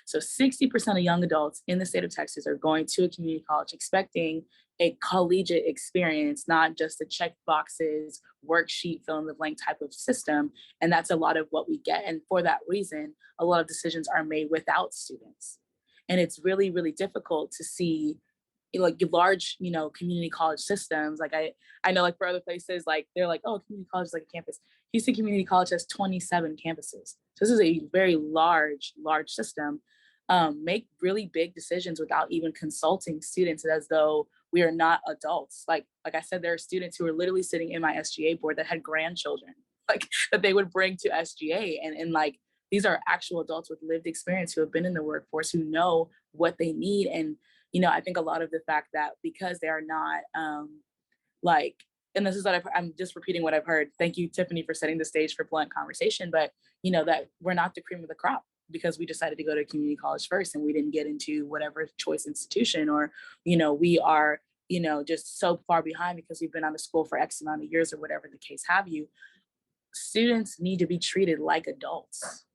So 60% of young adults in the state of Texas are going to a community college expecting a collegiate experience, not just a check boxes, worksheet, fill in the blank type of system. And that's a lot of what we get. And for that reason, a lot of decisions are made without students. And it's really, really difficult to see like large, community college systems. Like I know, like for other places, like they're like, oh, community college is like a campus. Houston Community College has 27 campuses. So this is a very large system. Make really big decisions without even consulting students, as though we are not adults. Like I said, there are students who are literally sitting in my SGA board that had grandchildren, like that they would bring to SGA. And like, these are actual adults with lived experience who have been in the workforce, who know what they need. And, I think a lot of the fact that because they are not and this is what I'm just repeating what I've heard. Thank you, Tiffany, for setting the stage for blunt conversation, but that we're not the cream of the crop because we decided to go to community college first and we didn't get into whatever choice institution, or, we are, just so far behind because we've been out of school for X amount of years or whatever the case have you. Students need to be treated like adults.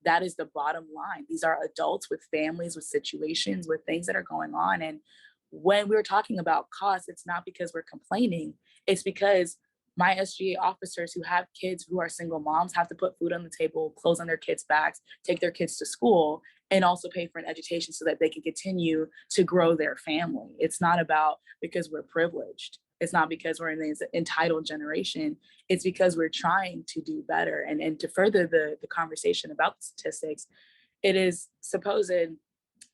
That is the bottom line. These are adults with families, with situations, with things that are going on. And when we're talking about costs, it's not because we're complaining. It's because my SGA officers who have kids who are single moms have to put food on the table, clothes on their kids' backs, take their kids to school, and also pay for an education so that they can continue to grow their family. It's not about because we're privileged. It's not because we're in this entitled generation. It's because we're trying to do better. And to further the conversation about the statistics, it is supposed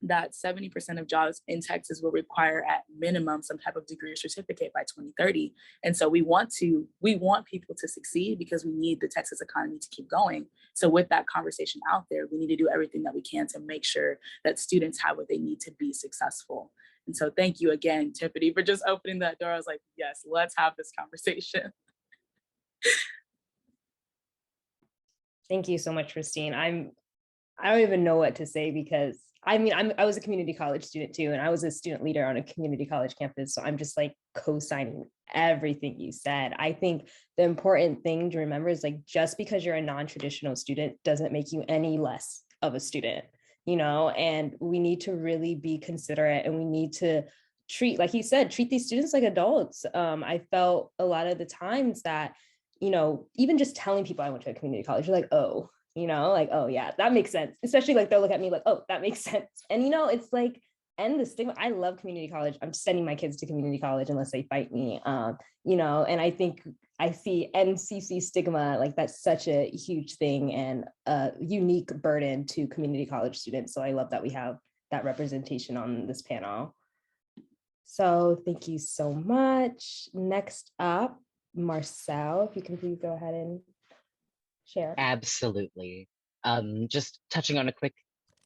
that 70% of jobs in Texas will require at minimum some type of degree or certificate by 2030. And so we want people to succeed because we need the Texas economy to keep going. So with that conversation out there, we need to do everything that we can to make sure that students have what they need to be successful. And so thank you again, Tiffany, for just opening that door. I was like, yes, let's have this conversation. Thank you so much, Christine. I don't even know what to say because I was a community college student too, and I was a student leader on a community college campus. So I'm just like co-signing everything you said. I think the important thing to remember is like, just because you're a non-traditional student doesn't make you any less of a student, and we need to really be considerate, and we need to treat, like you said, treat these students like adults. I felt a lot of the times that, even just telling people I went to a community college, you're like, oh, oh yeah, that makes sense. Especially like they'll look at me like, oh, that makes sense. And it's like, end the stigma. I love community college. I'm sending my kids to community college unless they fight me. And I think I see NCC stigma, like that's such a huge thing and a unique burden to community college students. So I love that we have that representation on this panel. So thank you so much. Next up, Marcel, if you can please go ahead and share. Absolutely. Just touching on a quick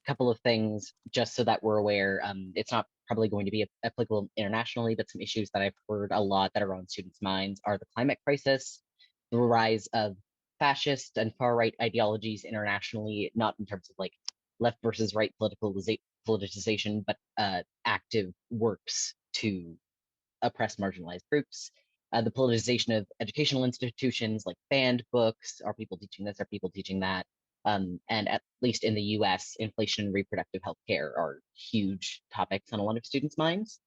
couple of things, just so that we're aware. It's not probably going to be applicable internationally, but some issues that I've heard a lot that are on students' minds are the climate crisis, the rise of fascist and far-right ideologies internationally, not in terms of like left versus right politicization, but active works to oppress marginalized groups. The politicization of educational institutions like banned books. Are people teaching this? Are people teaching that? And at least in the US, inflation and reproductive health care are huge topics on a lot of students' minds.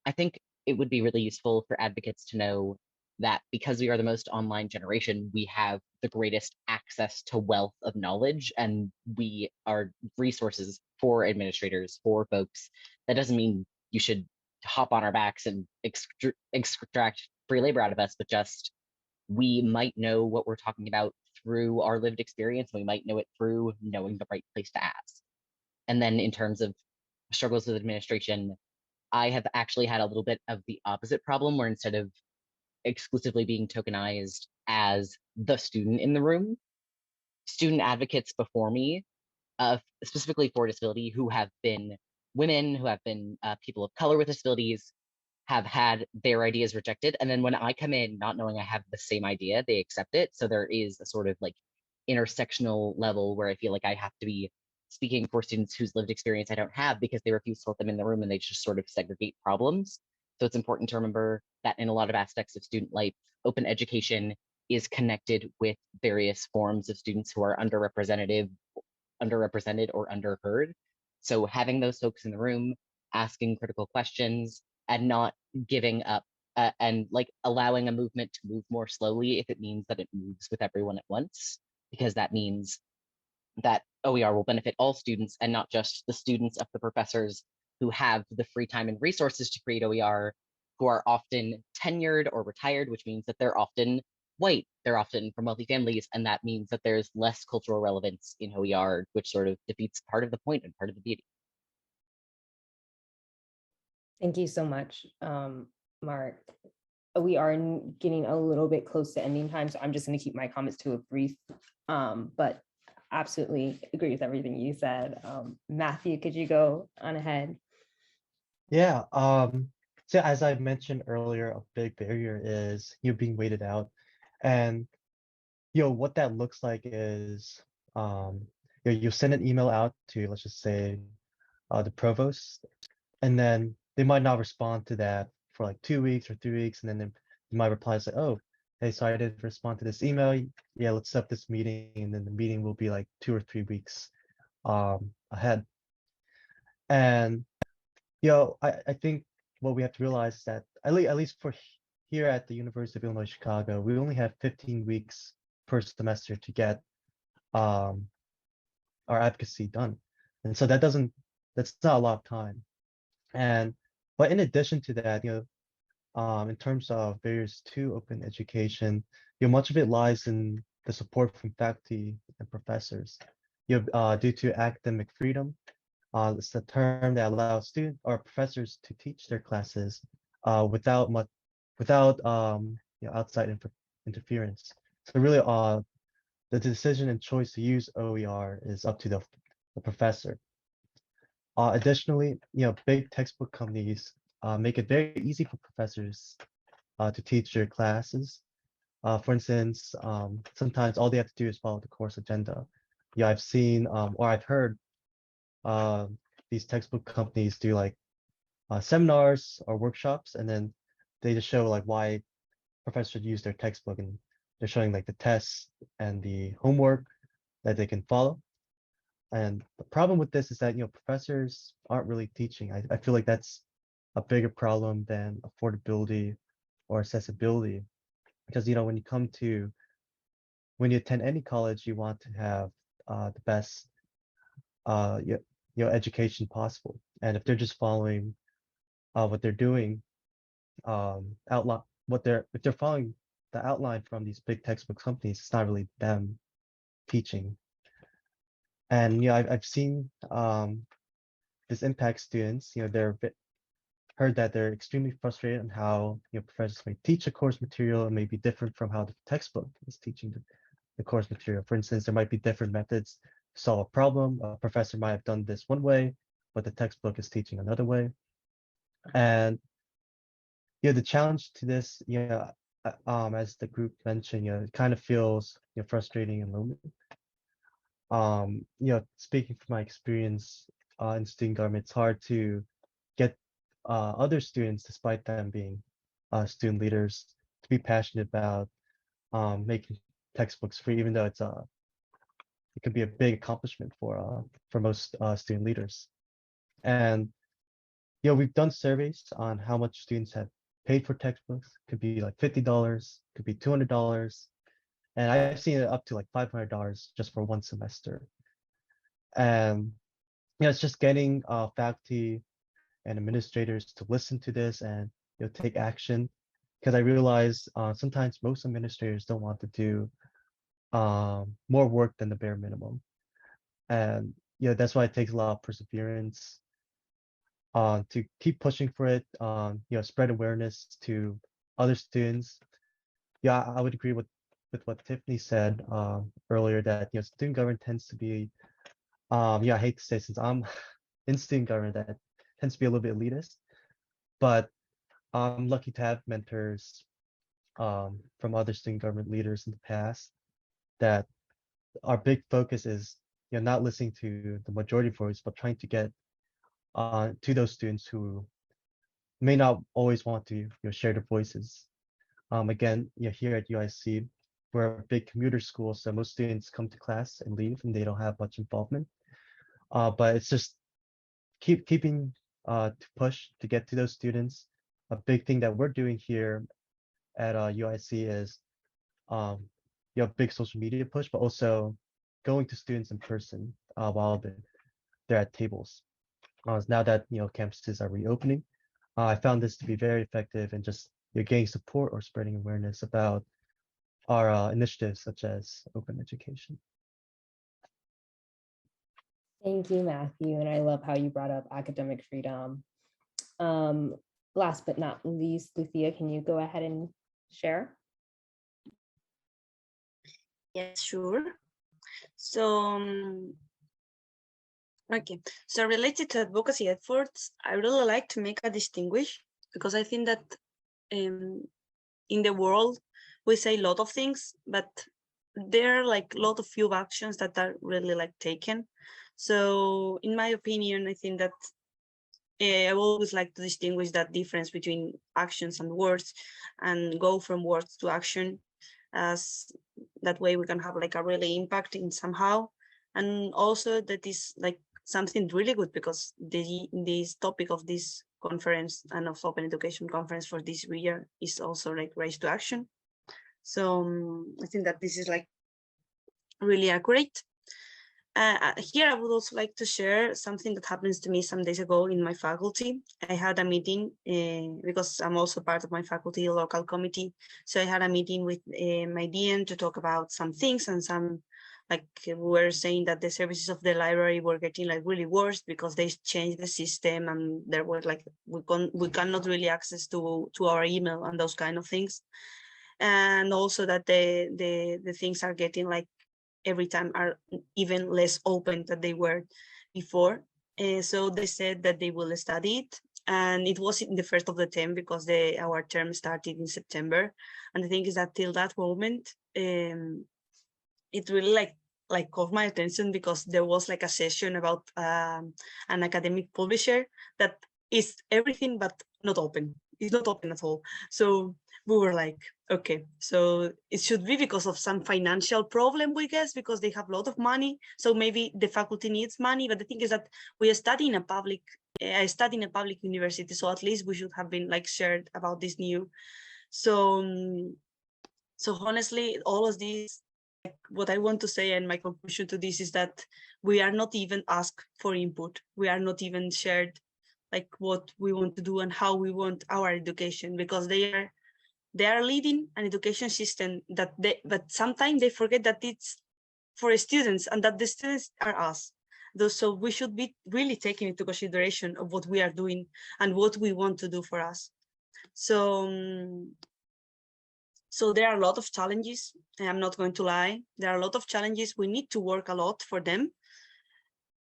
I think it would be really useful for advocates to know that because we are the most online generation, we have the greatest access to wealth of knowledge, and we are resources for administrators, for folks. That doesn't mean you should hop on our backs and extract free labor out of us, but just we might know what we're talking about through our lived experience. We might know it through knowing the right place to ask. And then in terms of struggles with administration, I have actually had a little bit of the opposite problem, where instead of exclusively being tokenized as the student in the room, student advocates before me, specifically for disability, who have been women, who have been people of color with disabilities, have had their ideas rejected. And then when I come in not knowing I have the same idea, they accept it. So there is a sort of like intersectional level where I feel like I have to be speaking for students whose lived experience I don't have, because they refuse to let them in the room and they just sort of segregate problems. So it's important to remember that in a lot of aspects of student life, open education is connected with various forms of students who are underrepresented or underheard. So having those folks in the room, asking critical questions, and not giving up, and like allowing a movement to move more slowly if it means that it moves with everyone at once, because that means that OER will benefit all students and not just the students of the professors who have the free time and resources to create OER, who are often tenured or retired, which means that they're often white, they're often from wealthy families, and that means that there's less cultural relevance in OER, which sort of defeats part of the point and part of the beauty. Thank you so much, Mark. We are getting a little bit close to ending time, so I'm just going to keep my comments to a brief, but absolutely agree with everything you said. Matthew, could you go on ahead? Yeah. So as I mentioned earlier, a big barrier is being weighted out, and what that looks like is you send an email out to, let's just say, the provost, and then they might not respond to that for like 2 weeks or 3 weeks, and then they might reply say, oh, hey, sorry I didn't respond to this email. Yeah, let's set up this meeting, and then the meeting will be like 2 or 3 weeks ahead. And I think what we have to realize is that at least for here at the University of Illinois Chicago, we only have 15 weeks per semester to get our advocacy done, and so that's not a lot of time. But in addition to that, in terms of barriers to open education, much of it lies in the support from faculty and professors. Due to academic freedom, it's a term that allows students or professors to teach their classes without outside interference. So really, the decision and choice to use OER is up to the professor. Additionally, big textbook companies make it very easy for professors to teach their classes. For instance, sometimes all they have to do is follow the course agenda. I've seen or I've heard these textbook companies do like seminars or workshops, and then they just show like why professors use their textbook, and they're showing like the tests and the homework that they can follow. And the problem with this is that professors aren't really teaching. I feel like that's a bigger problem than affordability or accessibility, because when you attend any college, you want to have the best education possible. And if they're just following what they're doing, if they're following the outline from these big textbook companies, it's not really them teaching. And I've seen this impact students. Heard that they're extremely frustrated on how professors may teach a course material and may be different from how the textbook is teaching the course material. For instance, there might be different methods to solve a problem. A professor might have done this one way, but the textbook is teaching another way. And the challenge to this, as the group mentioned, it kind of feels frustrating and lonely. Speaking from my experience in student government, it's hard to get other students, despite them being student leaders, to be passionate about making textbooks free, even though it could be a big accomplishment for most student leaders. And we've done surveys on how much students have paid for textbooks. Could be like $50, could be $200, and I've seen it up to like $500 just for one semester. And it's just getting faculty and administrators to listen to this and take action, because I realize sometimes most administrators don't want to do more work than the bare minimum, and that's why it takes a lot of perseverance to keep pushing for it, spread awareness to other students. I would agree with what Tiffany said earlier, that student government tends to be I hate to say, since I'm in student government, that tends to be a little bit elitist, but I'm lucky to have mentors from other student government leaders in the past, that our big focus is not listening to the majority voice, but trying to get to those students who may not always want to share their voices. Again, here at UIC, we're a big commuter school, so most students come to class and leave, and they don't have much involvement. But it's just keeping to push to get to those students. A big thing that we're doing here at UIC is big social media push, but also going to students in person while they're at tables. Now that campuses are reopening, I found this to be very effective in just getting support or spreading awareness about our initiatives such as open education. Thank you, Matthew. And I love how you brought up academic freedom. Last but not least, Lucía, can you go ahead and share? Yes, sure. So, okay. So related to advocacy efforts, I really like to make a distinguish, because I think that in the world, we say a lot of things, but there are like a lot of few actions that are really like taken. So in my opinion, I think that I always like to distinguish that difference between actions and words, and go from words to action, as that way we can have like a really impact in somehow. And also that is like something really good, because this topic of this conference and of Open Education Conference for this year is also like Rise to Action. So I think that this is like really accurate. Here, I would also like to share something that happens to me some days ago in my faculty. I had a meeting because I'm also part of my faculty local committee. So I had a meeting with my dean to talk about some things, and some, like, we were saying that the services of the library were getting like really worse because they changed the system, and there were like we cannot really access to our email and those kind of things. And also that the things are getting like every time are even less open than they were before. So they said that they will study it, and it was in the first of the term, because our term started in September. And the thing is that till that moment, it really like caught my attention, because there was like a session about an academic publisher that is everything but not open. It's not open at all. So we were like, okay, so it should be because of some financial problem, we guess, because they have a lot of money. So maybe the faculty needs money. But the thing is that we are studying a public, I study in a public university, so at least we should have been like shared about this new. So honestly, all of these, like, what I want to say, and my conclusion to this is that we are not even asked for input. We are not even shared like what we want to do and how we want our education, because they are leading an education system but sometimes they forget that it's for students, and that the students are us. So we should be really taking into consideration of what we are doing and what we want to do for us. So there are a lot of challenges, and I'm not going to lie. There are a lot of challenges. We need to work a lot for them.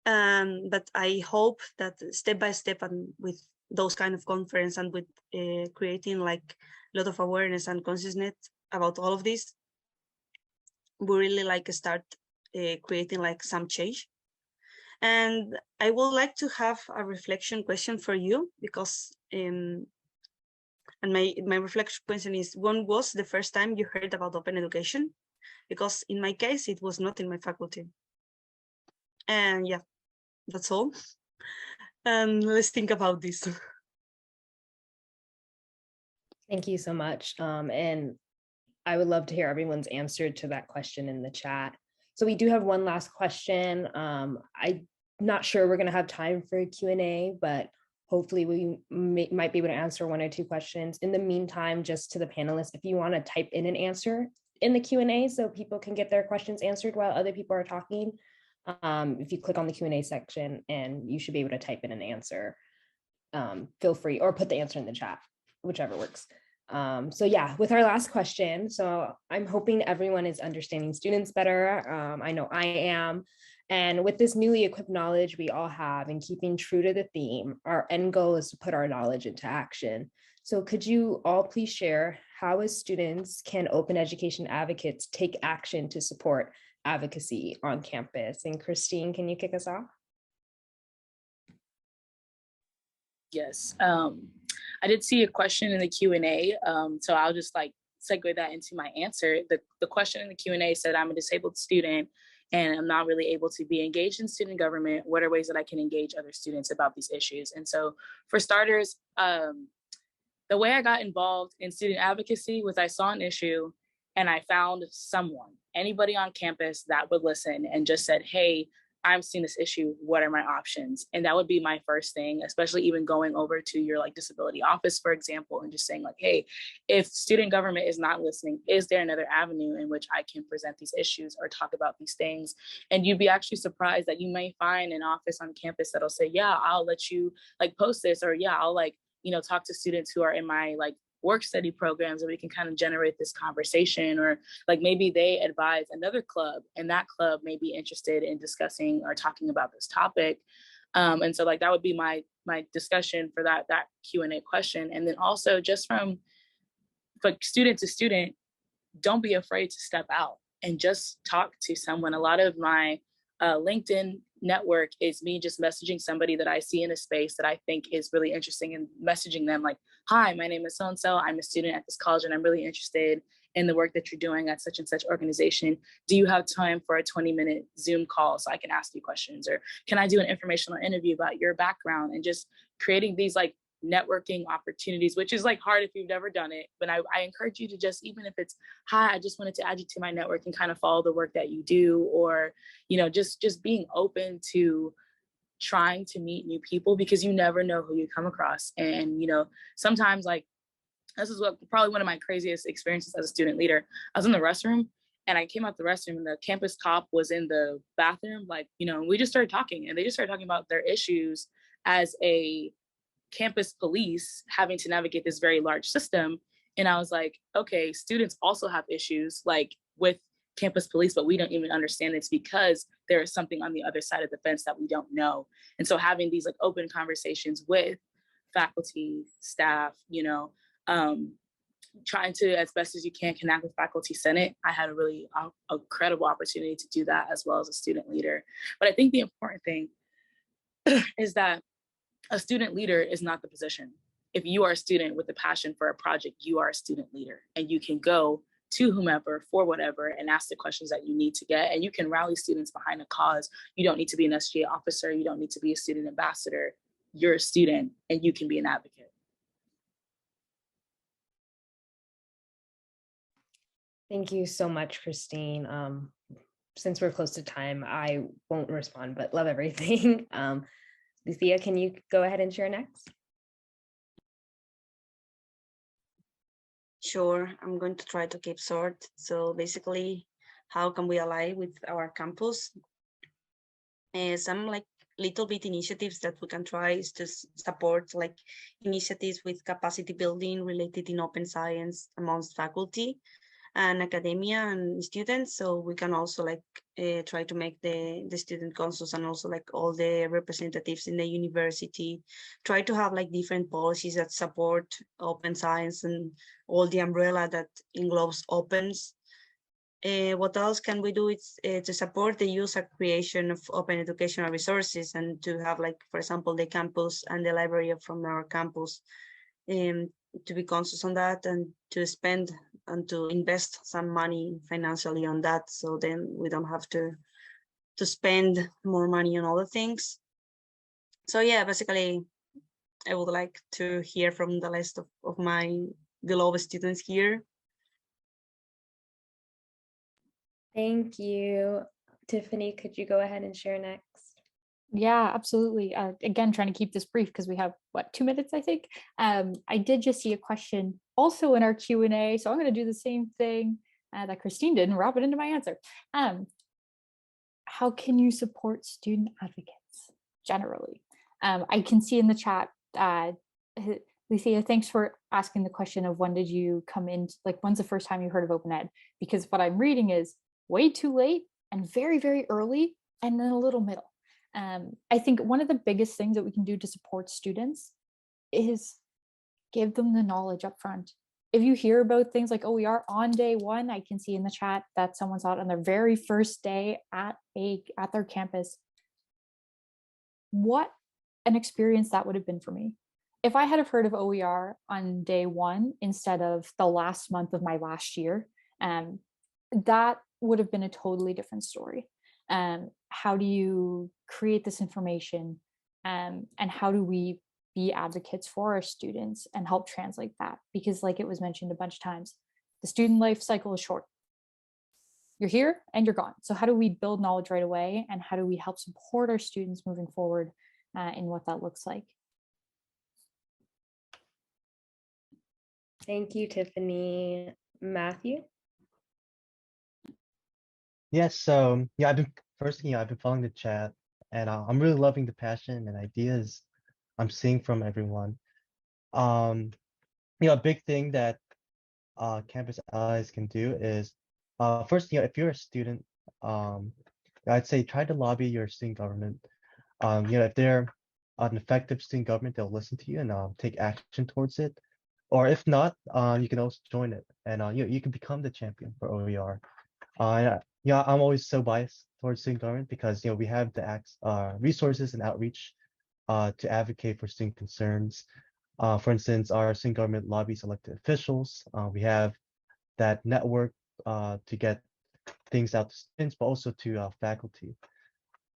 But I hope that step by step, and with those kind of conference, and with creating like a lot of awareness and consciousness about all of this, we really like start creating like some change. And I would like to have a reflection question for you, because and my reflection question is, when was the first time you heard about open education? Because in my case, it was not in my faculty. And yeah, that's all. And let's think about this. Thank you so much. And I would love to hear everyone's answer to that question in the chat. So we do have one last question. I'm not sure we're going to have time for a Q&A, but hopefully we might be able to answer one or two questions. In the meantime, just to the panelists, if you want to type in an answer in the Q&A so people can get their questions answered while other people are talking, if you click on the Q&A section, and you should be able to type in an answer. Feel free, or put the answer in the chat, whichever works. So yeah, with our last question, so I'm hoping everyone is understanding students better. I know I am. And with this newly equipped knowledge we all have, and keeping true to the theme, our end goal is to put our knowledge into action. So could you all please share how as students can open education advocates take action to support advocacy on campus? And Christine, can you kick us off? Yes, I did see a question in the Q&A, so I'll just like segue that into my answer. The question in the Q&A said, I'm a disabled student and I'm not really able to be engaged in student government. What are ways that I can engage other students about these issues? And so for starters, the way I got involved in student advocacy was I saw an issue and I found someone, anybody on campus that would listen and just said, hey, I'm seeing this issue, what are my options? And that would be my first thing, especially even going over to your like disability office, for example, and just saying like, hey, if student government is not listening, is there another avenue in which I can present these issues or talk about these things? And you'd be actually surprised that you may find an office on campus that'll say, yeah, I'll let you like post this, or yeah, I'll like, you know, talk to students who are in my like work study programs, and we can kind of generate this conversation. Or like maybe they advise another club and that club may be interested in discussing or talking about this topic. And so like that would be my discussion for that Q&A question. And then also just from like student to student, don't be afraid to step out and just talk to someone. A lot of my LinkedIn network is me just messaging somebody that I see in a space that I think is really interesting, and messaging them like, hi, my name is so-and-so, I'm a student at this college and I'm really interested in the work that you're doing at such and such organization. Do you have time for a 20-minute Zoom call so I can ask you questions? Or can I do an informational interview about your background? And just creating these like networking opportunities, which is like hard if you've never done it. But I encourage you to just, even if it's, hi, I just wanted to add you to my network and kind of follow the work that you do, or, you know, just being open to trying to meet new people, because you never know who you come across. And, you know, sometimes like, this is what probably one of my craziest experiences as a student leader. I was in the restroom and I came out the restroom and the campus cop was in the bathroom, like, you know, we just started talking, and they just started talking about their issues as a campus police having to navigate this very large system. And I was like, okay, students also have issues like with campus police, but we don't even understand it's because there is something on the other side of the fence that we don't know. And so having these like open conversations with faculty, staff, you know, trying to, as best as you can, connect with faculty senate. I had a really incredible opportunity to do that as well as a student leader. But I think the important thing is that a student leader is not the position. If you are a student with a passion for a project, you are a student leader, and you can go to whomever for whatever and ask the questions that you need to get. And you can rally students behind a cause. You don't need to be an SGA officer. You don't need to be a student ambassador. You're a student and you can be an advocate. Thank you so much, Christine. Since we're close to time, I won't respond, but love everything. Lucía, can you go ahead and share next? Sure, I'm going to try to keep short. So basically, how can we ally with our campus? Some like little bit initiatives that we can try is to support like initiatives with capacity building related in open science amongst faculty and academia and students. So we can also like try to make the student councils and also like all the representatives in the university try to have like different policies that support open science and all the umbrella that englobes opens. What else can we do? It's to support the use and creation of open educational resources, and to have, like, for example, the campus and the library from our campus, to be conscious on that, and to spend and to invest some money financially on that, so then we don't have to spend more money on other things. So yeah, basically, I would like to hear from the rest of my beloved students here. Thank you. Tiffany, could you go ahead and share next? Yeah, absolutely. Again, trying to keep this brief because we have, what, 2 minutes, I think. I did just see a question also in our Q&A, so I'm going to do the same thing that Christine did and wrap it into my answer. How can you support student advocates generally? I can see in the chat, Lucía, thanks for asking the question of when did you come in, like when's the first time you heard of Open Ed? Because what I'm reading is way too late and very, very early and then a little middle. I think one of the biggest things that we can do to support students is give them the knowledge up front. If you hear about things like OER on day one, I can see in the chat that someone saw it on their very first day at their campus. What an experience that would have been for me. If I had have heard of OER on day one instead of the last month of my last year, that would have been a totally different story. How do you create this information, and how do we be advocates for our students and help translate that? Because like it was mentioned a bunch of times, the student life cycle is short. You're here and you're gone. So how do we build knowledge right away, and how do we help support our students moving forward in what that looks like? Thank you, Tiffany. Matthew? Yes, so yeah, I've been following the chat, and I'm really loving the passion and ideas I'm seeing from everyone. A big thing that campus allies can do is, first, if you're a student, I'd say try to lobby your student government. If they're an effective student government, they'll listen to you and take action towards it. Or if not, you can also join it, and you can become the champion for OER. I'm always so biased towards student government because we have the resources and outreach to advocate for student concerns. For instance, our student government lobbies elected officials. We have that network to get things out to students, but also to faculty.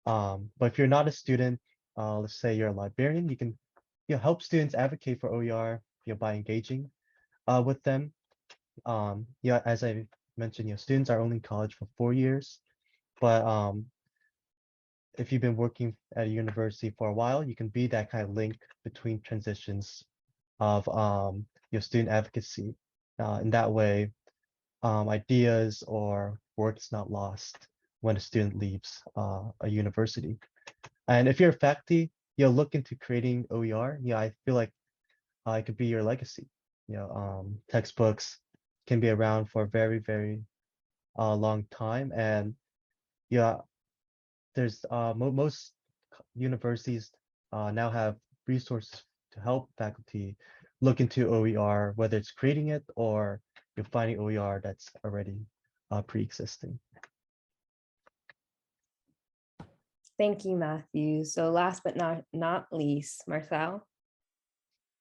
But if you're not a student, let's say you're a librarian, you can help students advocate for OER by engaging with them. As I mentioned, students are only in college for 4 years, but if you've been working at a university for a while, you can be that kind of link between transitions of student advocacy. In that way, ideas or work is not lost when a student leaves a university. And if you're a faculty, look into creating OER. I feel like it could be your legacy. Textbooks can be around for a very, very long time, and there's most universities now have resources to help faculty look into OER, whether it's creating it or you're finding OER that's already pre-existing. Thank you, Matthew. So last but not least, Marcel.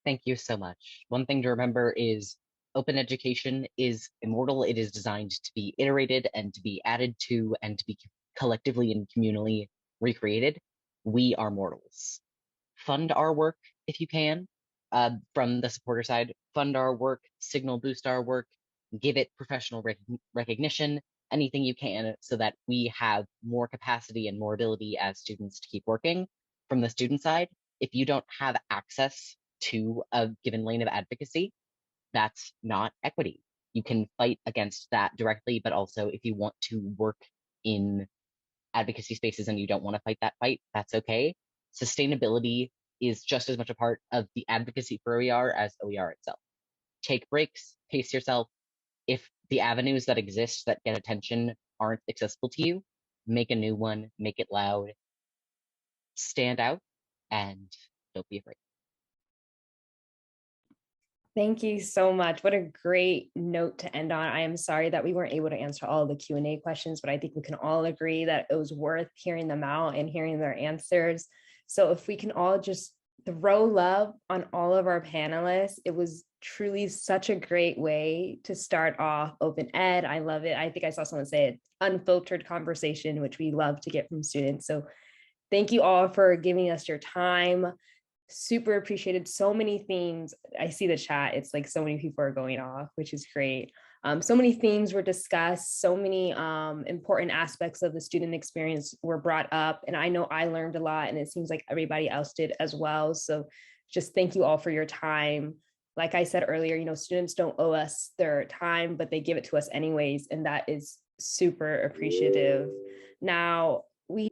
Thank you so much. One thing to remember is open education is immortal. It is designed to be iterated and to be added to and to be collectively and communally recreated. We are mortals. Fund our work if you can. From the supporter side, fund our work, signal boost our work, give it professional recognition, anything you can, so that we have more capacity and more ability as students to keep working. From the student side, if you don't have access to a given lane of advocacy, that's not equity. You can fight against that directly, but also if you want to work in advocacy spaces and you don't want to fight that fight, that's okay. Sustainability is just as much a part of the advocacy for OER as OER itself. Take breaks, pace yourself. If the avenues that exist that get attention aren't accessible to you, make a new one, make it loud, stand out, and don't be afraid. Thank you so much. What a great note to end on. I am sorry that we weren't able to answer all the Q&A questions, but I think we can all agree that it was worth hearing them out and hearing their answers. So if we can all just throw love on all of our panelists, it was truly such a great way to start off Open Ed. I love it. I think I saw someone say it, unfiltered conversation, which we love to get from students. So thank you all for giving us your time. Super appreciated. So many themes. I see the chat. It's like so many people are going off, which is great. So many themes were discussed. So many important aspects of the student experience were brought up. And I know I learned a lot, and it seems like everybody else did as well. So just thank you all for your time. Like I said earlier, you know, students don't owe us their time, but they give it to us anyways. And that is super appreciative. Now, we